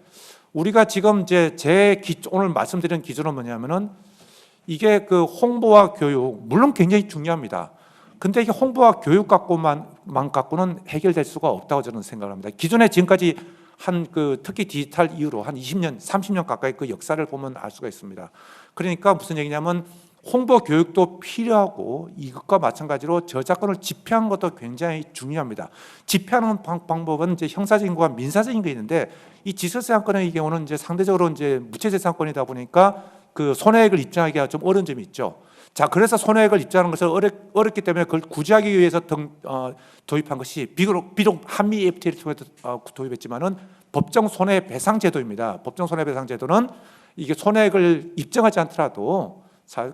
S8: 우리가 지금 이제 오늘 말씀드린 기준은 뭐냐면은, 이게 그 홍보와 교육, 물론 굉장히 중요합니다. 근데 이게 홍보와 교육 갖고만 갖고는 해결될 수가 없다고 저는 생각을 합니다. 기존에 지금까지 한 그 특히 디지털 이후로 한 20년, 30년 가까이 그 역사를 보면 알 수가 있습니다. 그러니까 무슨 얘기냐면, 홍보 교육도 필요하고, 이것과 마찬가지로 저작권을 집행하는 것도 굉장히 중요합니다. 집행하는 방법은 이제 형사적인 거와 민사적인 게 있는데, 이 지적재산권의 경우는 이제 상대적으로 이제 무채재산권이다 보니까 그 손해액을 입증하기가 좀 어려운 점이 있죠. 자, 그래서 손해액을 입증하는 것을 어렵기 때문에 그걸 구제하기 위해서 도입한 것이 비록 한미 FTA를 통해서 도입했지만은 법정 손해배상 제도입니다. 법정 손해배상 제도는 이게 손해액을 입증하지 않더라도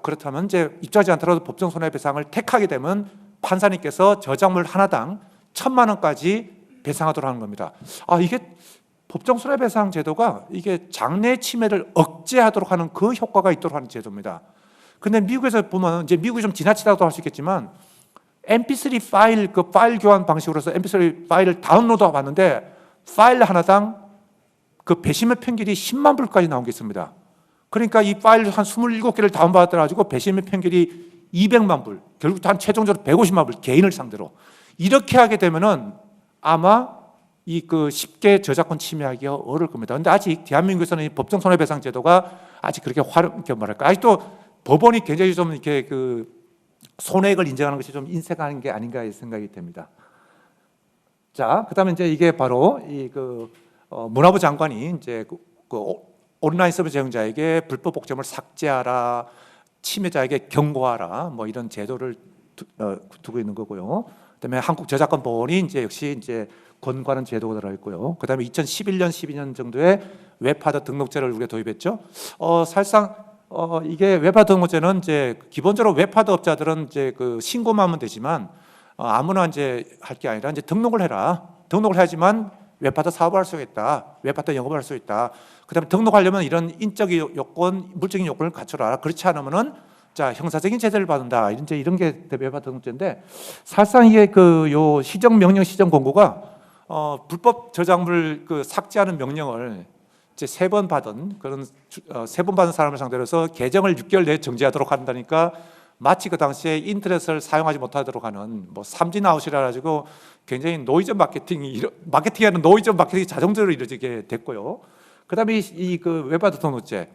S8: 그렇다면 이제 입증하지 않더라도 법정 손해배상을 택하게 되면 판사님께서 저작물 하나당 1,000만 원까지 배상하도록 하는 겁니다. 이게 법정 손해배상 제도가 이게 장래 침해를 억제하도록 하는 그 효과가 있도록 하는 제도입니다. 근데 미국에서 보면 이제 미국이 좀 지나치다고 할 수 있겠지만 MP3 파일 그 파일 교환 방식으로서 MP3 파일을 다운로드하고 봤는데 파일 하나당 그 배심의 평균이 10만 불까지 나온 게 있습니다. 그러니까 이 파일 한 27개를 다운받아가지고 배심의 평균이 200만 불, 결국 한 최종적으로 150만 불 개인을 상대로 이렇게 하게 되면은 아마 이 그 쉽게 저작권 침해하기가 어려울 겁니다. 그런데 아직 대한민국에서는 이 법정 손해배상 제도가 아직 그렇게 이렇게 뭐랄까 아직도 법원이 굉장히 좀 이렇게 그 손해액을 인정하는 것이 좀 인색한 게 아닌가 생각이 됩니다. 자, 그다음에 이제 이게 바로 이 그 문화부 장관이 이제 그 온라인 서비스 제공자에게 불법 복제물 삭제하라, 침해자에게 경고하라, 뭐 이런 제도를 두고 있는 거고요. 그다음에 한국저작권보원이 이제 역시 이제 권고하는 제도가 들어 있고요. 그다음에 2011년, 12년 정도에 웹하드 등록제를 우리가 도입했죠. 사실상 이게 웹하드 등록제는 이제 기본적으로 웹하드 업자들은 이제 그 신고만 하면 되지만 아무나 이제 할 게 아니라 이제 등록을 해라. 등록을 해야지만 웹하드 사업을 할 수 있다. 웹하드 영업을 할 수 있다. 그다음에 등록하려면 이런 인적인 요건, 물적인 요건을 갖춰라. 그렇지 않으면은 자 형사적인 제재를 받는다. 이제 이런 게 웹하드 등록제인데 사실상 이게 그 요 시정 명령 시정 공고가 불법 저작물 그 삭제하는 명령을 이제 3번 받은 그런 3번 받은 사람을 상대로 해서 계정을 6개월 내에 정지하도록 한다니까 마치 그 당시에 인터넷을 사용하지 못하도록 하는 뭐 삼진 아웃이라 가지고 굉장히 노이즈 마케팅하는 노이즈 마케팅이 자동적으로 이루어지게 됐고요. 그다음에 이 그 웹하드 등록제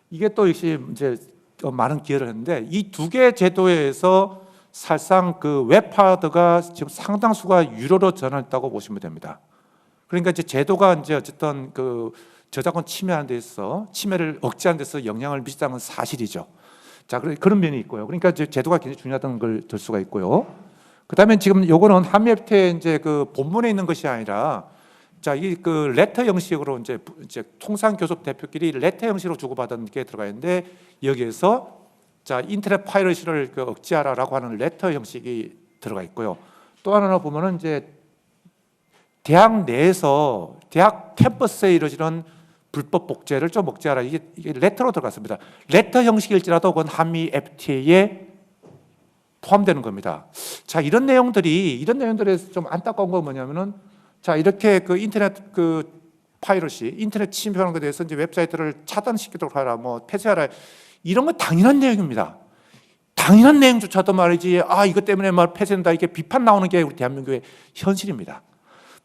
S8: 이게 또 역시 이제 많은 기여를 했는데 이 두 개 제도에서 사실상 그 웹하드가 지금 상당수가 유료로 전환했다고 보시면 됩니다. 그러니까 이제 제도가 이제 어쨌든 그 저작권 침해하는 데 있어서 침해를 억제하는 데서 영향을 미치다는 건 사실이죠. 자, 그런 면이 있고요. 그러니까 이제 제도가 굉장히 중요하다는 걸 들 수가 있고요. 그다음에 지금 요거는 한미FTA 이제 그 본문에 있는 것이 아니라 자, 이 그 레터 형식으로 이제 통상 교섭 대표끼리 레터 형식으로 주고받은 게 들어가 있는데 여기에서 자, 인터넷 파이러시를 그 억제하라라고 하는 레터 형식이 들어가 있고요. 또 하나 보면은 이제 대학 내에서 대학 캠퍼스에 이루어지는 불법 복제를 좀 억제하라. 이게 레터로 들어갔습니다. 레터 형식일지라도 그건 한미 FTA에 포함되는 겁니다. 자, 이런 내용들에서 좀 안타까운 건 뭐냐면은 자, 이렇게 그 인터넷 그 파이러시, 인터넷 침해하는 것에 대해서 이제 웹사이트를 차단시키도록 하라, 뭐 폐쇄하라. 이런 건 당연한 내용입니다. 당연한 내용조차도 말이지 이것 때문에 말 폐쇄된다 이게 비판 나오는 게 우리 대한민국의 현실입니다.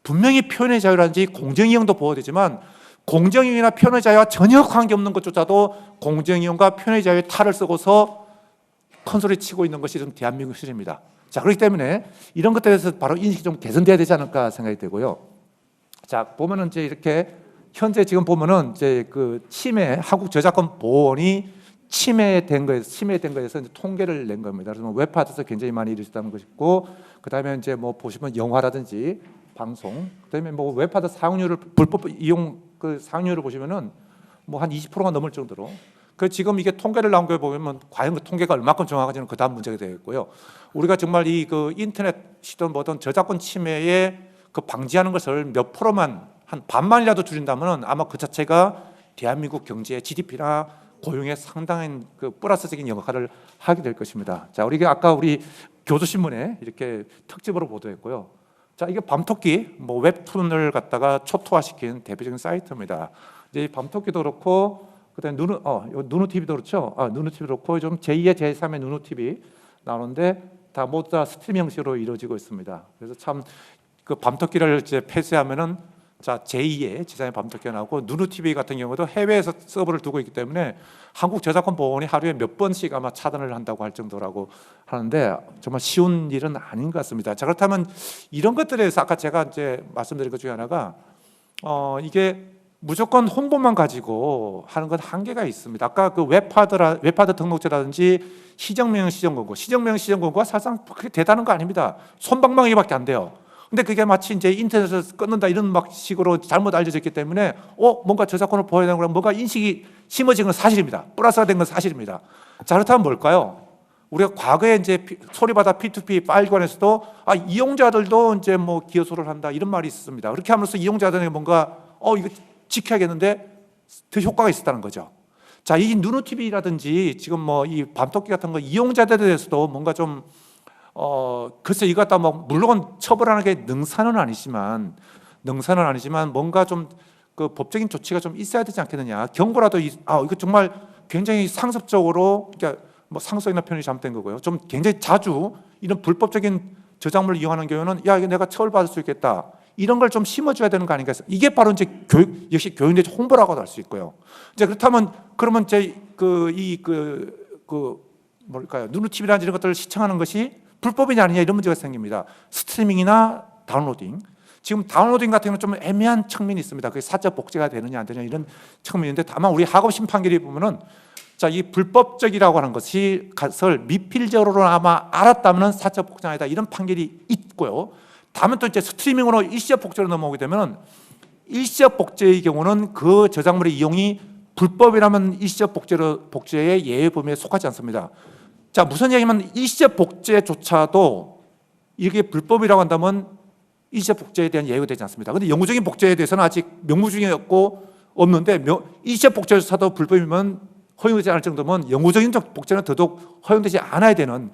S8: 분명히 표현의 자유라든지 공정이용도 보호되지만 공정이용이나 표현의 자유와 전혀 관계없는 것조차도 공정이용과 표현의 자유에 탈을 쓰고서 큰소리 치고 있는 것이 좀 대한민국 현실입니다. 자, 그렇기 때문에 이런 것들에 대해서 바로 인식이 좀 개선돼야 되지 않을까 생각이 되고요. 자, 보면은 이제 이렇게 현재 지금 보면은 이제 그 한국저작권보원이 침해된 거에서 이제 통계를 낸 겁니다. 그래서 웹하드에서 굉장히 많이 이루어졌다는 것이고, 그다음에 이제 뭐 보시면 영화라든지 방송, 그다음에 뭐 웹하드 사용률을 불법 이용 그 사용률을 보시면은 뭐 한 20%가 넘을 정도로. 그 지금 이게 통계를 나온 거 보면 과연 그 통계가 얼마큼 정확한지는 그다음 문제가 되겠고요. 우리가 정말 이 그 인터넷이든 뭐든 저작권 침해에 그 방지하는 것을 몇 프로만 한 반만이라도 줄인다면은 아마 그 자체가 대한민국 경제 GDP나 고용에 상당한 그 플러스적인 역할을 하게 될 것입니다. 자, 우리가 아까 우리 교도신문에 이렇게 특집으로 보도했고요. 자, 이게 밤토끼 뭐 웹툰을 갖다가 초토화시킨 대표적인 사이트입니다. 이제 이 밤토끼도 그렇고 그다음에 누누 TV도 그렇죠. 누누 TV도 그렇고 좀 제2의 제3의 누누 TV 나오는데 다 모두 다 스트리밍 형식으로 이루어지고 있습니다. 그래서 참 그 밤토끼를 이제 폐쇄하면은 자, 제2의 제3의 밤토끼가 나오고 누누 TV 같은 경우도 해외에서 서버를 두고 있기 때문에 한국 저작권 보원이 하루에 몇 번씩 아마 차단을 한다고 할 정도라고 하는데 정말 쉬운 일은 아닌 것 같습니다. 자, 그렇다면 이런 것들에 대해서 아까 제가 이제 말씀드린 것 중에 하나가 이게 무조건 홍보만 가지고 하는 건 한계가 있습니다. 아까 그 웹하드 등록제라든지 시정명령 시정권고, 시정명령 시정권고가 사실상 그렇게 대단한 거 아닙니다. 솜방망이밖에 안 돼요. 근데 그게 마치 이제 인터넷에서 끊는다 이런 막 식으로 잘못 알려졌기 때문에 뭔가 저작권을 보호해야 되는 거랑 뭔가 인식이 심어진 건 사실입니다. 플러스가 된 건 사실입니다. 자, 그렇다면 뭘까요? 우리가 과거에 이제 소리바다 P2P 파일 관에서도 이용자들도 이제 뭐 기여소를 한다 이런 말이 있었습니다. 그렇게 함으로써 이용자들에게 뭔가 이거 지켜야겠는데 더 효과가 있었다는 거죠. 자, 이 누누TV라든지 지금 뭐 이 밤토끼 같은 거 이용자들에 대해서도 뭔가 좀 글쎄 이거 갖다 뭐 물론 처벌하는 게 능사는 아니지만 뭔가 좀 그 법적인 조치가 좀 있어야 되지 않겠느냐. 경고라도 이거 정말 굉장히 상습적으로 그러니까 뭐 상습이나 표현이 잘못된 거고요. 좀 굉장히 자주 이런 불법적인 저작물을 이용하는 경우는 이거 내가 처벌받을 수 있겠다. 이런 걸 좀 심어줘야 되는 거 아닌가 해서 이게 바로 이제 역시 교육의 홍보라고도 할 수 있고요. 이제 그렇다면 그러면 이제 뭘까요? 누누TV라는 이런 것들을 시청하는 것이 불법이냐 아니냐 이런 문제가 생깁니다. 스트리밍이나 다운로딩. 지금 다운로딩 같은 경우는 좀 애매한 측면이 있습니다. 그게 사적 복제가 되느냐 안 되느냐 이런 측면인데 다만 우리 하급 심판결이 보면은 자, 이 불법적이라고 하는 것을 미필적으로 아마 알았다면 사적 복제가 아니다 이런 판결이 있고요. 다음은 또 이제 스트리밍으로 일시적 복제로 넘어오게 되면 일시적 복제의 경우는 그 저작물의 이용이 불법이라면 일시적 복제의 예외 범위에 속하지 않습니다. 자, 무슨 얘기냐면 일시적 복제조차도 이게 불법이라고 한다면 일시적 복제에 대한 예외가 되지 않습니다. 그런데 영구적인 복제에 대해서는 아직 명무중에 없는데 일시적 복제조차도 불법이면 허용되지 않을 정도면 영구적인 복제는 더더욱 허용되지 않아야 되는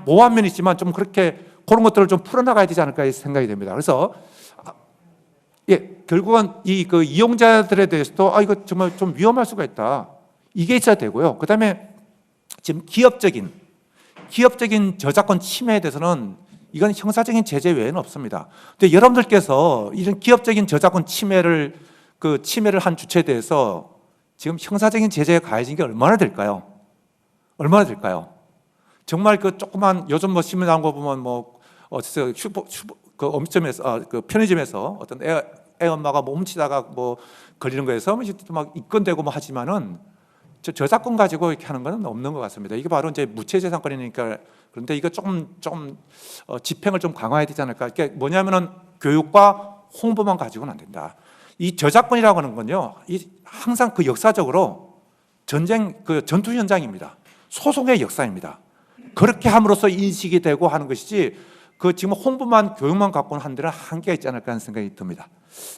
S8: 모호한 면이 있지만 좀 그렇게 그런 것들을 좀 풀어나가야 되지 않을까 생각이 됩니다. 그래서 결국은 그 이용자들에 대해서도 이거 정말 좀 위험할 수가 있다. 이게 있어야 되고요. 그다음에 지금 기업적인 저작권 침해에 대해서는 이건 형사적인 제재 외에는 없습니다. 근데 여러분들께서 이런 기업적인 저작권 침해를 한 주체에 대해서 지금 형사적인 제재가 가해진 게 얼마나 될까요? 얼마나 될까요? 정말 그 조그만 요즘 뭐 신문 나온 거 보면 뭐 그 음식점에서 그 편의점에서 어떤 애 엄마가 뭐 훔치다가 뭐 걸리는 거에서 막 입건되고 뭐 하지만은 저작권 가지고 이렇게 하는 건 없는 것 같습니다. 이게 바로 이제 무체재산권이니까 그런데 이거 조금 집행을 좀 강화해야 되지 않을까? 그게 뭐냐면은 교육과 홍보만 가지고는 안 된다. 이 저작권이라고 하는 건요, 항상 그 역사적으로 전투 현장입니다. 소송의 역사입니다. 그렇게 함으로써 인식이 되고 하는 것이지 지금 홍보만 교육만 갖고는 한 데는 한계가 있지 않을까 하는 생각이 듭니다.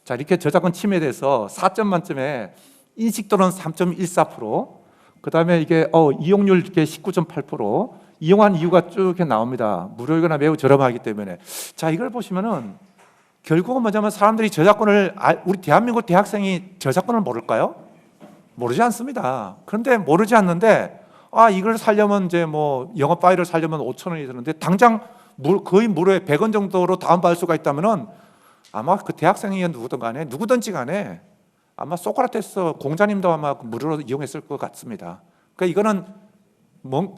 S8: 자, 이렇게 저작권 침해에 대해서 4점 만점에 인식도는 3.14%, 그다음에 이게 이용률 이렇게 19.8%, 이용한 이유가 쭉 이렇게 나옵니다. 무료이거나 매우 저렴하기 때문에. 자, 이걸 보시면은 결국은 뭐냐면 사람들이 저작권을 우리 대한민국 대학생이 저작권을 모를까요? 모르지 않습니다. 그런데 모르지 않는데 이걸 살려면 이제 뭐 영어 파일을 살려면 5,000원이 드는데 당장 거의 무료에 100원 정도로 다운받을 수가 있다면은 아마 그 대학생이 누구든지 간에 아마 소크라테스 공자님도 아마 무료로 이용했을 것 같습니다. 그러니까 이거는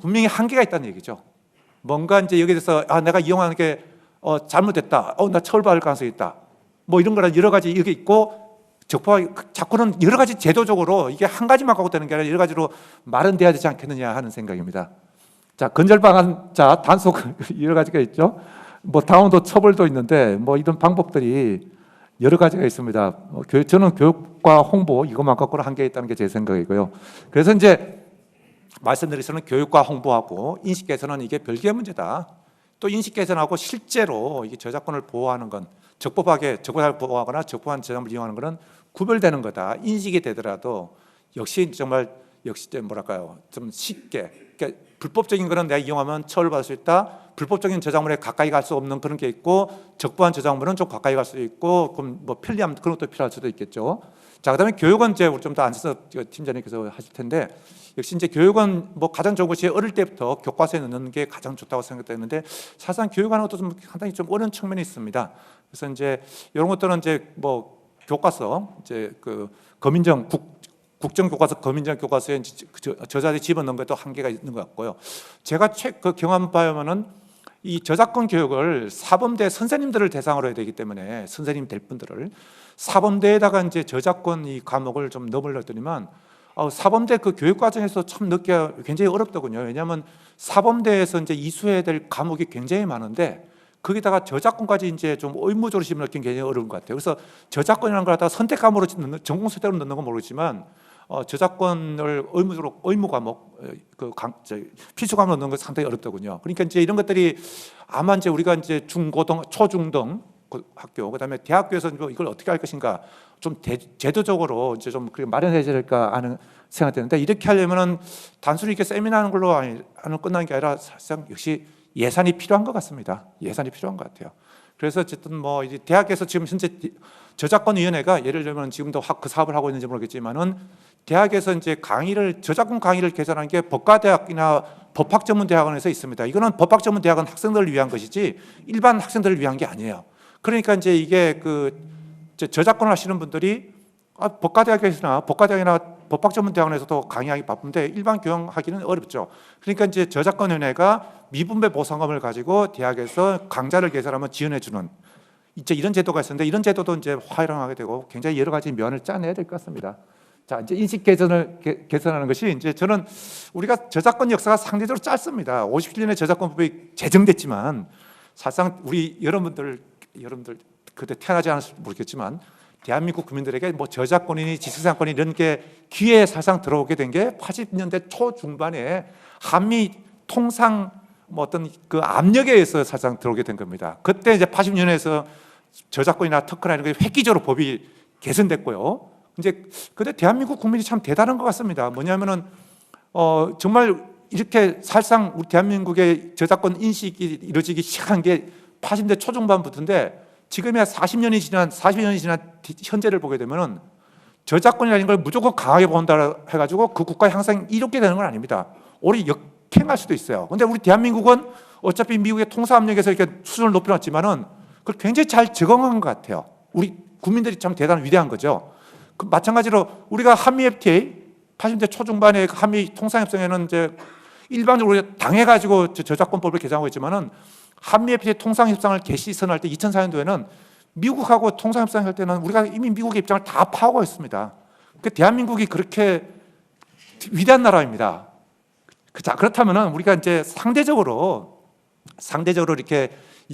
S8: 분명히 한계가 있다는 얘기죠. 뭔가 이제 여기에 대해서 내가 이용하는 게 잘못됐다. 나 처벌받을 가능성이 있다. 뭐 이런 거라 여러 가지 이게 있고 자꾸는 여러 가지 제도적으로 이게 한 가지만 갖고 되는 게 아니라 여러 가지로 마련돼야 되지 않겠느냐 하는 생각입니다. 자, 건절 방안, 단속 여러 가지가 있죠. 뭐 다운도 처벌도 있는데 뭐 이런 방법들이 여러 가지가 있습니다. 저는 교육과 홍보 이것만 갖고는 한계가 있다는 게 제 생각이고요. 그래서 이제 말씀드리서는 교육과 홍보하고 인식 개선은 이게 별개의 문제다. 또 인식 개선하고 실제로 이게 저작권을 보호하는 건 적법하게 보호하거나 적법한 저작물을 이용하는 것은 구별되는 거다. 인식이 되더라도 역시 뭐랄까요? 좀 쉽게 그러니까 불법적인 거는 내가 이용하면 처벌받을 수 있다. 불법적인 저작물에 가까이 갈 수 없는 그런 게 있고 적법한 저작물은 좀 가까이 갈 수 있고 그럼 뭐 편리함 그런 것도 필요할 수도 있겠죠. 자, 그다음에 교육은 이제 좀 더 앉아서 팀장님께서 하실 텐데 역시 이제 교육은 뭐 가장 좋은 것이 어릴 때부터 교과서에 넣는 게 가장 좋다고 생각되는데 사실상 교육하는 것도 좀 상당히 좀 어려운 측면이 있습니다. 그래서 이제 이런 것들은 이제 뭐 교과서 이제 그 검인정 국정교과서, 검인정교과서에 저자들이 집어넣은 것도 한계가 있는 것 같고요. 제가 경험 바에는 이 저작권 교육을 사범대 선생님들을 대상으로 해야 되기 때문에 선생님 될 분들을 사범대에다가 이제 저작권 이 과목을 좀 넣으려더니만 사범대 그 교육 과정에서 참 넣기가 굉장히 어렵더군요. 왜냐하면 사범대에서 이제 이수해야 될 과목이 굉장히 많은데 거기다가 저작권까지 이제 좀 의무적으로 심는 게 굉장히 어려운 것 같아요. 그래서 저작권이라는 걸 갖다가 선택감으로 넣는, 전공 선택으로 넣는 건 모르겠지만 저작권을 의무적으로 의무 과목 필수 과목으로 넣는 건 상당히 어렵더군요. 그러니까 이제 이런 것들이 아마 이제 우리가 이제 중고등, 초중등 학교, 그다음에 대학교에서 이걸 어떻게 할 것인가 좀 제도적으로 이제 좀 그렇게 마련해야 될까 하는 생각이 드는데, 이렇게 하려면은 단순히 이렇게 세미나하는 걸로 하는 끝나는 게 아니라 사실상 역시 예산이 필요한 것 같습니다. 예산이 필요한 것 같아요. 그래서 어쨌든 뭐 이제 대학에서 지금 현재 저작권위원회가 예를 들면 지금도 그 사업을 하고 있는지 모르겠지만은 대학에서 이제 저작권 강의를 개설하는 게 법과대학이나 법학전문대학원에서 있습니다. 이거는 법학전문대학은 학생들을 위한 것이지 일반 학생들을 위한 게 아니에요. 그러니까 이제 이게 저작권을 하시는 분들이 법과대학이나 법학전문대학원에서도 강의하기 바쁜데 일반 교양하기는 어렵죠. 그러니까 이제 저작권위원회가 미분배 보상금을 가지고 대학에서 강좌를 개설하면 지원해주는 이제 이런 제도가 있었는데, 이런 제도도 이제 활용하게 되고 굉장히 여러 가지 면을 짜내야 될 것 같습니다. 자, 이제 인식 개선하는 것이 이제 저는 우리가 저작권 역사가 상대적으로 짧습니다. 57년에 저작권법이 제정됐지만 사실상 우리 여러분들 그때 태어나지 않았을지 모르겠지만 대한민국 국민들에게 뭐 저작권이니 지식산권이 이런 게 귀에 사실상 들어오게 된 게 80년대 초중반에 한미 통상 뭐 어떤 그 압력에 의해서 사실상 들어오게 된 겁니다. 그때 이제 80년에서 저작권이나 특허나 이런 게 획기적으로 법이 개선됐고요. 이제 그때 대한민국 국민이 참 대단한 것 같습니다. 뭐냐면은 정말 이렇게 사실상 우리 대한민국의 저작권 인식이 이루어지기 시작한 게 80년대 초중반부터인데, 지금이야 40년이 지난 현재를 보게 되면은 저작권이라는 걸 무조건 강하게 본다 해가지고 그 국가의 항상 이롭게 되는 건 아닙니다. 오히려 역행할 수도 있어요. 근데 우리 대한민국은 어차피 미국의 통사 압력에서 이렇게 수준을 높여놨지만은 그걸 굉장히 잘 적응한 것 같아요. 우리 국민들이 참 대단한 위대한 거죠. 마찬가지로 우리가 한미 FTA 80년대 초중반에 한미 통상협정에는 이제 일방적으로 당해가지고 저작권법을 개정하고 있지만은 한미 FTA 통상협상을 개시선언할 때 2004년도에는 미국하고 통상협상할 때는 우리가 이미 미국의 입장을 다 파악하고 있습니다. 그 대한민국이 그렇게 위대한 나라입니다. 자, 그렇다면은 우리가 이제 상대적으로 이렇게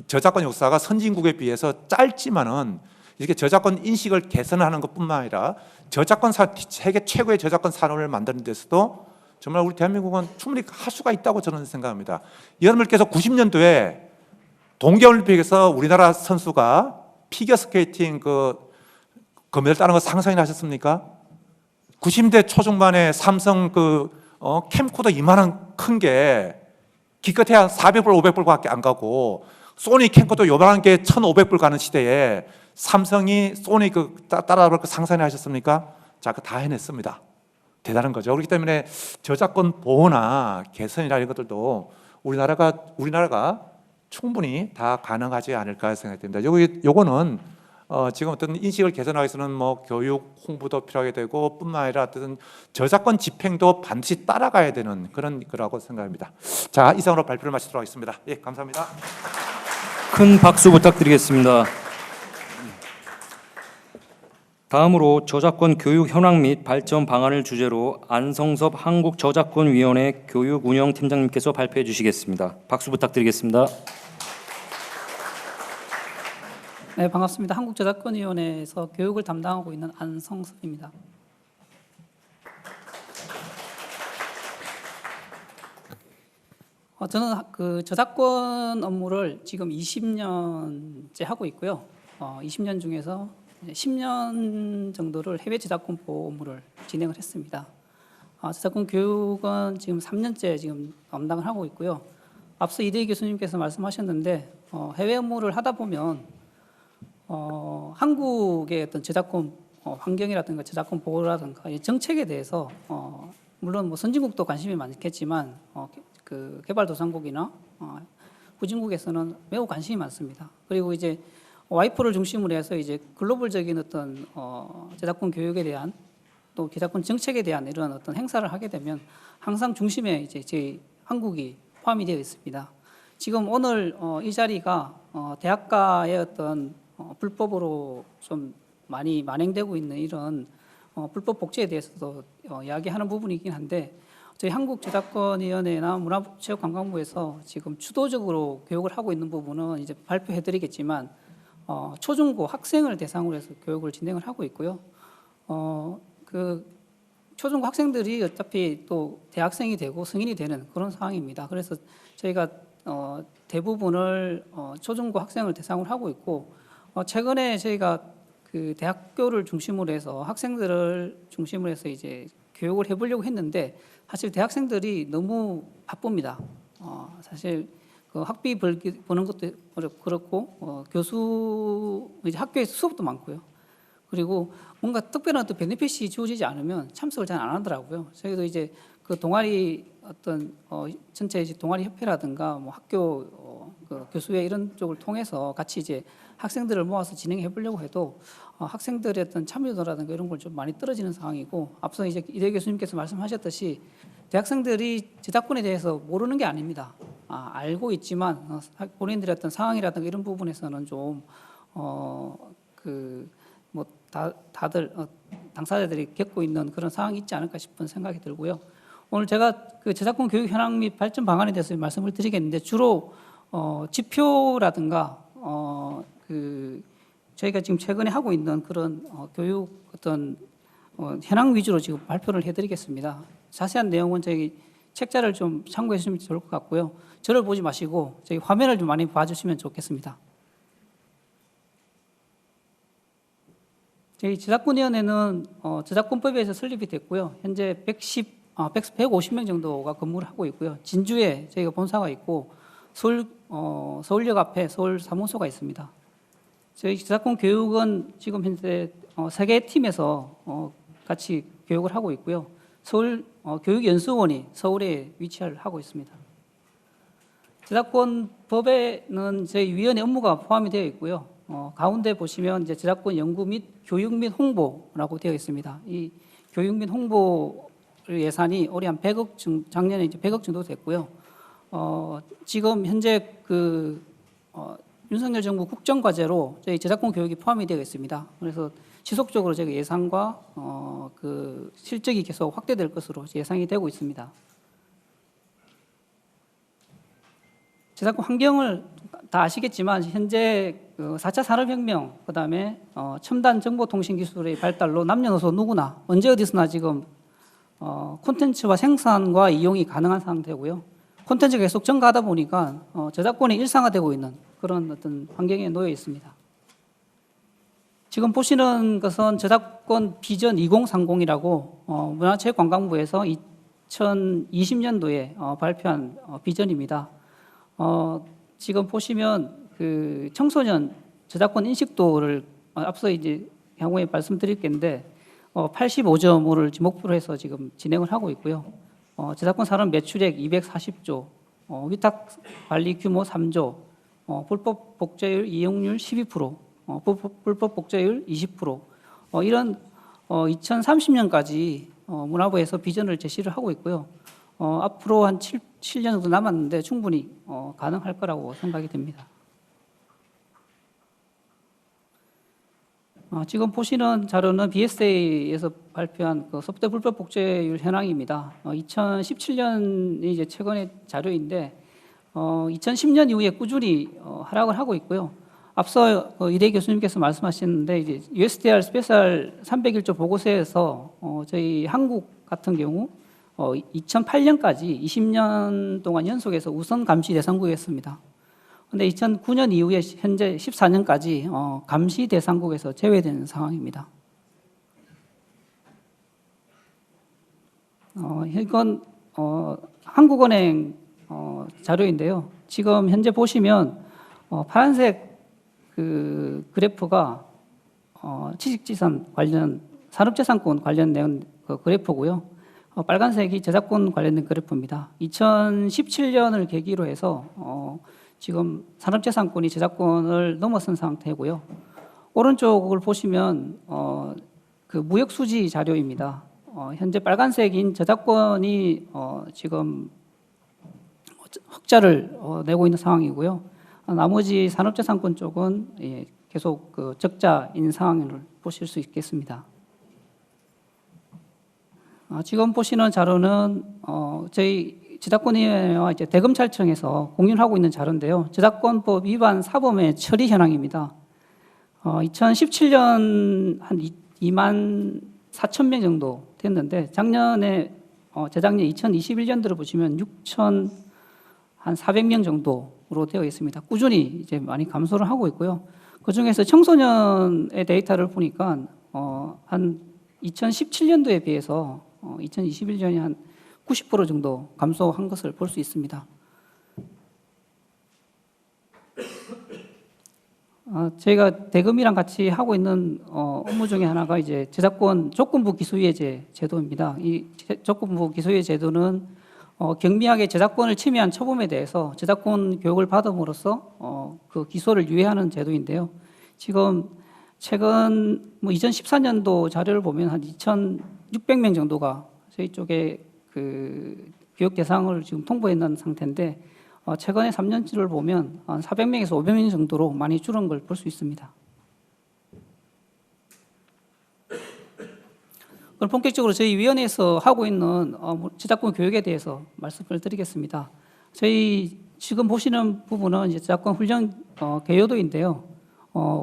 S8: 저작권 역사가 선진국에 비해서 짧지만은 이렇게 저작권 인식을 개선하는 것뿐만 아니라 세계 최고의 저작권 산업을 만드는 데서도 정말 우리 대한민국은 충분히 할 수가 있다고 저는 생각합니다. 여러분께서 90년도에 동계올림픽에서 우리나라 선수가 피겨스케이팅 금메달 따는 거 상상이나 하셨습니까? 90년대 초중반에 삼성 캠코더 이만한 큰 게 기껏해야 400불, 500불밖에 안 가고 소니 캠코더 요만한 게 1,500불 가는 시대에 삼성이 소니 따라볼 거 상상이나 하셨습니까? 자, 그거 다 해냈습니다. 대단한 거죠. 그렇기 때문에 저작권 보호나 개선이나 이런 것들도 우리나라가 충분히 다 가능하지 않을까 생각이 듭니다. 요거는 지금 어떤 인식을 개선하기 위해서는 뭐 교육 홍보도 필요하게 되고 뿐만 아니라 어떤 저작권 집행도 반드시 따라가야 되는 그런 거라고 생각합니다. 자, 이상으로 발표를 마치도록 하겠습니다. 예, 감사합니다.
S1: 큰 박수 부탁드리겠습니다. 다음으로 저작권 교육 현황 및 발전 방안을 주제로 안성섭 한국저작권위원회 교육운영팀장님께서 발표해 주시겠습니다. 박수 부탁드리겠습니다.
S9: 네, 반갑습니다. 한국저작권위원회에서 교육을 담당하고 있는 안성섭입니다. 저는 그 저작권 업무를 지금 20년째 하고 있고요. 20년 중에서 10년 정도를 해외 저작권 보호 업무를 진행을 했습니다. 저작권 교육은 지금 3년째 지금 담당을 하고 있고요. 앞서 이대희 교수님께서 말씀하셨는데 해외 업무를 하다 보면 한국의 어떤 저작권 환경이라든가 저작권 보호라든가 정책에 대해서 물론 뭐 선진국도 관심이 많겠지만 그 개발도상국이나 후진국에서는 매우 관심이 많습니다. 그리고 이제 와이프를 중심으로 해서 이제 글로벌적인 어떤 저작권 교육에 대한 또 저작권 정책에 대한 이런 어떤 행사를 하게 되면 항상 중심에 이제 저희 한국이 포함이 되어 있습니다. 지금 오늘 이 자리가 대학가의 어떤 불법으로 좀 많이 만행되고 있는 이런 불법 복제에 대해서도 이야기하는 부분이긴 한데 저희 한국저작권위원회나 문화체육관광부에서 지금 주도적으로 교육을 하고 있는 부분은 이제 발표해드리겠지만 초중고 학생을 대상으로 해서 교육을 진행을 하고 있고요. 그 초중고 학생들이 어차피 또 대학생이 되고 성인이 되는 그런 상황입니다. 그래서 저희가 대부분을 초중고 학생을 대상으로 하고 있고 최근에 저희가 그 대학교를 중심으로 해서 학생들을 중심으로 해서 이제 교육을 해보려고 했는데 사실 대학생들이 너무 바쁩니다. 사실 그 학비 버는 것도 그렇고 교수 이제 학교에서 수업도 많고요. 그리고 뭔가 특별한 또 베네핏이 주어지지 않으면 참석을 잘 안 하더라고요. 저희도 이제 그 동아리 어떤 전체 이제 동아리 협회라든가 뭐 학교 그 교수회 이런 쪽을 통해서 같이 이제 학생들을 모아서 진행해 보려고 해도 학생들의 어떤 참여도라든가 이런 걸 좀 많이 떨어지는 상황이고 앞서 이제 이대 교수님께서 말씀하셨듯이 대학생들이 저작권에 대해서 모르는 게 아닙니다. 알고 있지만 본인들의 어떤 상황이라든가 이런 부분에서는 좀 뭐 다들 당사자들이 겪고 있는 그런 상황이 있지 않을까 싶은 생각이 들고요. 오늘 제가 그 저작권 교육 현황 및 발전 방안에 대해서 말씀을 드리겠는데 주로 지표라든가 그 저희가 지금 최근에 하고 있는 그런 교육 어떤 현황 위주로 지금 발표를 해드리겠습니다. 자세한 내용은 저희 책자를 좀 참고해 주시면 좋을 것 같고요. 저를 보지 마시고 저희 화면을 좀 많이 봐주시면 좋겠습니다. 저희 저작권위원회는 저작권법에 의해서 설립이 됐고요. 현재 150명 정도가 근무를 하고 있고요. 진주에 저희가 본사가 있고 서울역 앞에 서울 사무소가 있습니다. 저희 저작권 교육은 지금 현재 3개 팀에서 같이 교육을 하고 있고요. 서울 교육연수원이 서울에 위치를 하고 있습니다. 저작권법에는 저희 위원회 업무가 포함이 되어 있고요. 가운데 보시면 이제 저작권 연구 및 교육 및 홍보라고 되어 있습니다. 이 교육 및 홍보 예산이 올해 한 100억 작년에 이제 100억 정도 됐고요. 지금 현재 윤석열 정부 국정과제로 저희 저작권 교육이 포함이 되어 있습니다. 그래서 지속적으로 저희 예산과 그 실적이 계속 확대될 것으로 예상이 되고 있습니다. 저작권 환경을 다 아시겠지만 현재 4차 산업혁명, 그다음에 첨단 정보통신 기술의 발달로 남녀노소 누구나 언제 어디서나 지금 콘텐츠와 생산과 이용이 가능한 상태고요. 콘텐츠가 계속 증가하다 보니까 저작권이 일상화되고 있는 그런 어떤 환경에 놓여 있습니다. 지금 보시는 것은 저작권 비전 2030이라고 문화체육관광부에서 2020년도에 발표한 비전입니다. 지금 보시면 그 청소년 저작권 인식도를 앞서 이제 향후에 말씀드릴 텐데 85점을 목표로 해서 지금 진행을 하고 있고요. 저작권 산업 매출액 240조, 위탁 관리 규모 3조, 불법 복제율 이용률 12%, 불법 복제율 20%, 이런 2030년까지 문화부에서 비전을 제시를 하고 있고요. 앞으로 한 7년 정도 남았는데 충분히 가능할 거라고 생각이 됩니다. 지금 보시는 자료는 BSA에서 발표한 그 소프트 불법 복제율 현황입니다. 2017년이 이제 최근의 자료인데 2010년 이후에 꾸준히 하락을 하고 있고요. 앞서 이대 교수님께서 말씀하셨는데 이제 USDR 스페셜 301조 보고서에서 저희 한국 같은 경우 2008년까지 20년 동안 연속해서 우선 감시 대상국이었습니다. 그런데 2009년 이후에 현재 14년까지 감시 대상국에서 제외되는 상황입니다. 이건 한국은행 자료인데요. 지금 현재 보시면 파란색 그 그래프가 취식지산 관련 산업재산권 관련된 그 그래프고요. 빨간색이 저작권 관련된 그래프입니다. 2017년을 계기로 해서 지금 산업재산권이 저작권을 넘어선 상태고요. 오른쪽을 보시면 그 무역수지 자료입니다. 현재 빨간색인 저작권이 지금 흑자를 내고 있는 상황이고요. 나머지 산업재산권 쪽은 계속 그 적자인 상황을 보실 수 있겠습니다. 지금 보시는 자료는 저희 저작권위원회와 이제 대검찰청에서 공유하고 있는 자료인데요. 저작권법 위반 사범의 처리 현황입니다. 2017년 한 2만 4천 명 정도 됐는데 작년에 재작년 2021년도를 보시면 6천 한 400명 정도로 되어 있습니다. 꾸준히 이제 많이 감소를 하고 있고요. 그 중에서 청소년의 데이터를 보니까 한 2017년도에 비해서 2021년이 한 90% 정도 감소한 것을 볼 수 있습니다. 저희가 대검이랑 같이 하고 있는 업무 중에 하나가 이제 저작권 조건부 기소유예제 제도입니다. 이 조건부 기소유예 제도는 경미하게 저작권을 침해한 초범에 대해서 저작권 교육을 받음으로써 그 기소를 유예하는 제도인데요. 지금 최근 2014년도 자료를 보면 한 2,600명 정도가 저희 쪽에 그 교육 대상을 지금 통보했는 상태인데 최근에 3년치를 보면 한 400명에서 500명 정도로 많이 줄은 걸 볼 수 있습니다. 그럼 본격적으로 저희 위원회에서 하고 있는 저작권 교육에 대해서 말씀을 드리겠습니다. 저희 지금 보시는 부분은 이제 저작권 훈련 개요도인데요.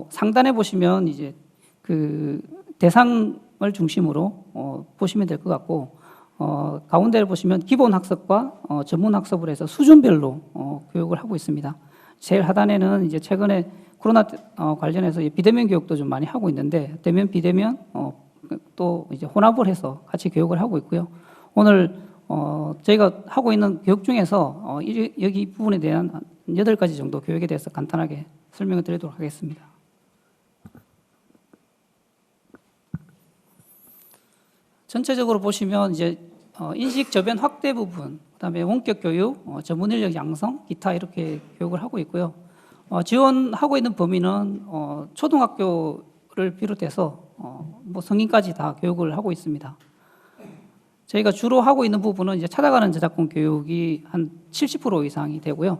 S9: 상단에 보시면 이제 그 대상을 중심으로 보시면 될 것 같고 가운데를 보시면 기본 학습과 전문 학습을 해서 수준별로 교육을 하고 있습니다. 제일 하단에는 이제 최근에 코로나 관련해서 비대면 교육도 좀 많이 하고 있는데 대면 비대면 또 이제 혼합을 해서 같이 교육을 하고 있고요. 오늘 저희가 하고 있는 교육 중에서 여기 이 부분에 대한 8가지 정도 교육에 대해서 간단하게 설명을 드리도록 하겠습니다. 전체적으로 보시면 이제 인식 저변 확대 부분, 그다음에 원격 교육, 전문 인력 양성, 기타 이렇게 교육을 하고 있고요. 지원하고 있는 범위는 초등학교를 비롯해서 뭐 성인까지 다 교육을 하고 있습니다. 저희가 주로 하고 있는 부분은 이제 찾아가는 저작권 교육이 한 70% 이상이 되고요.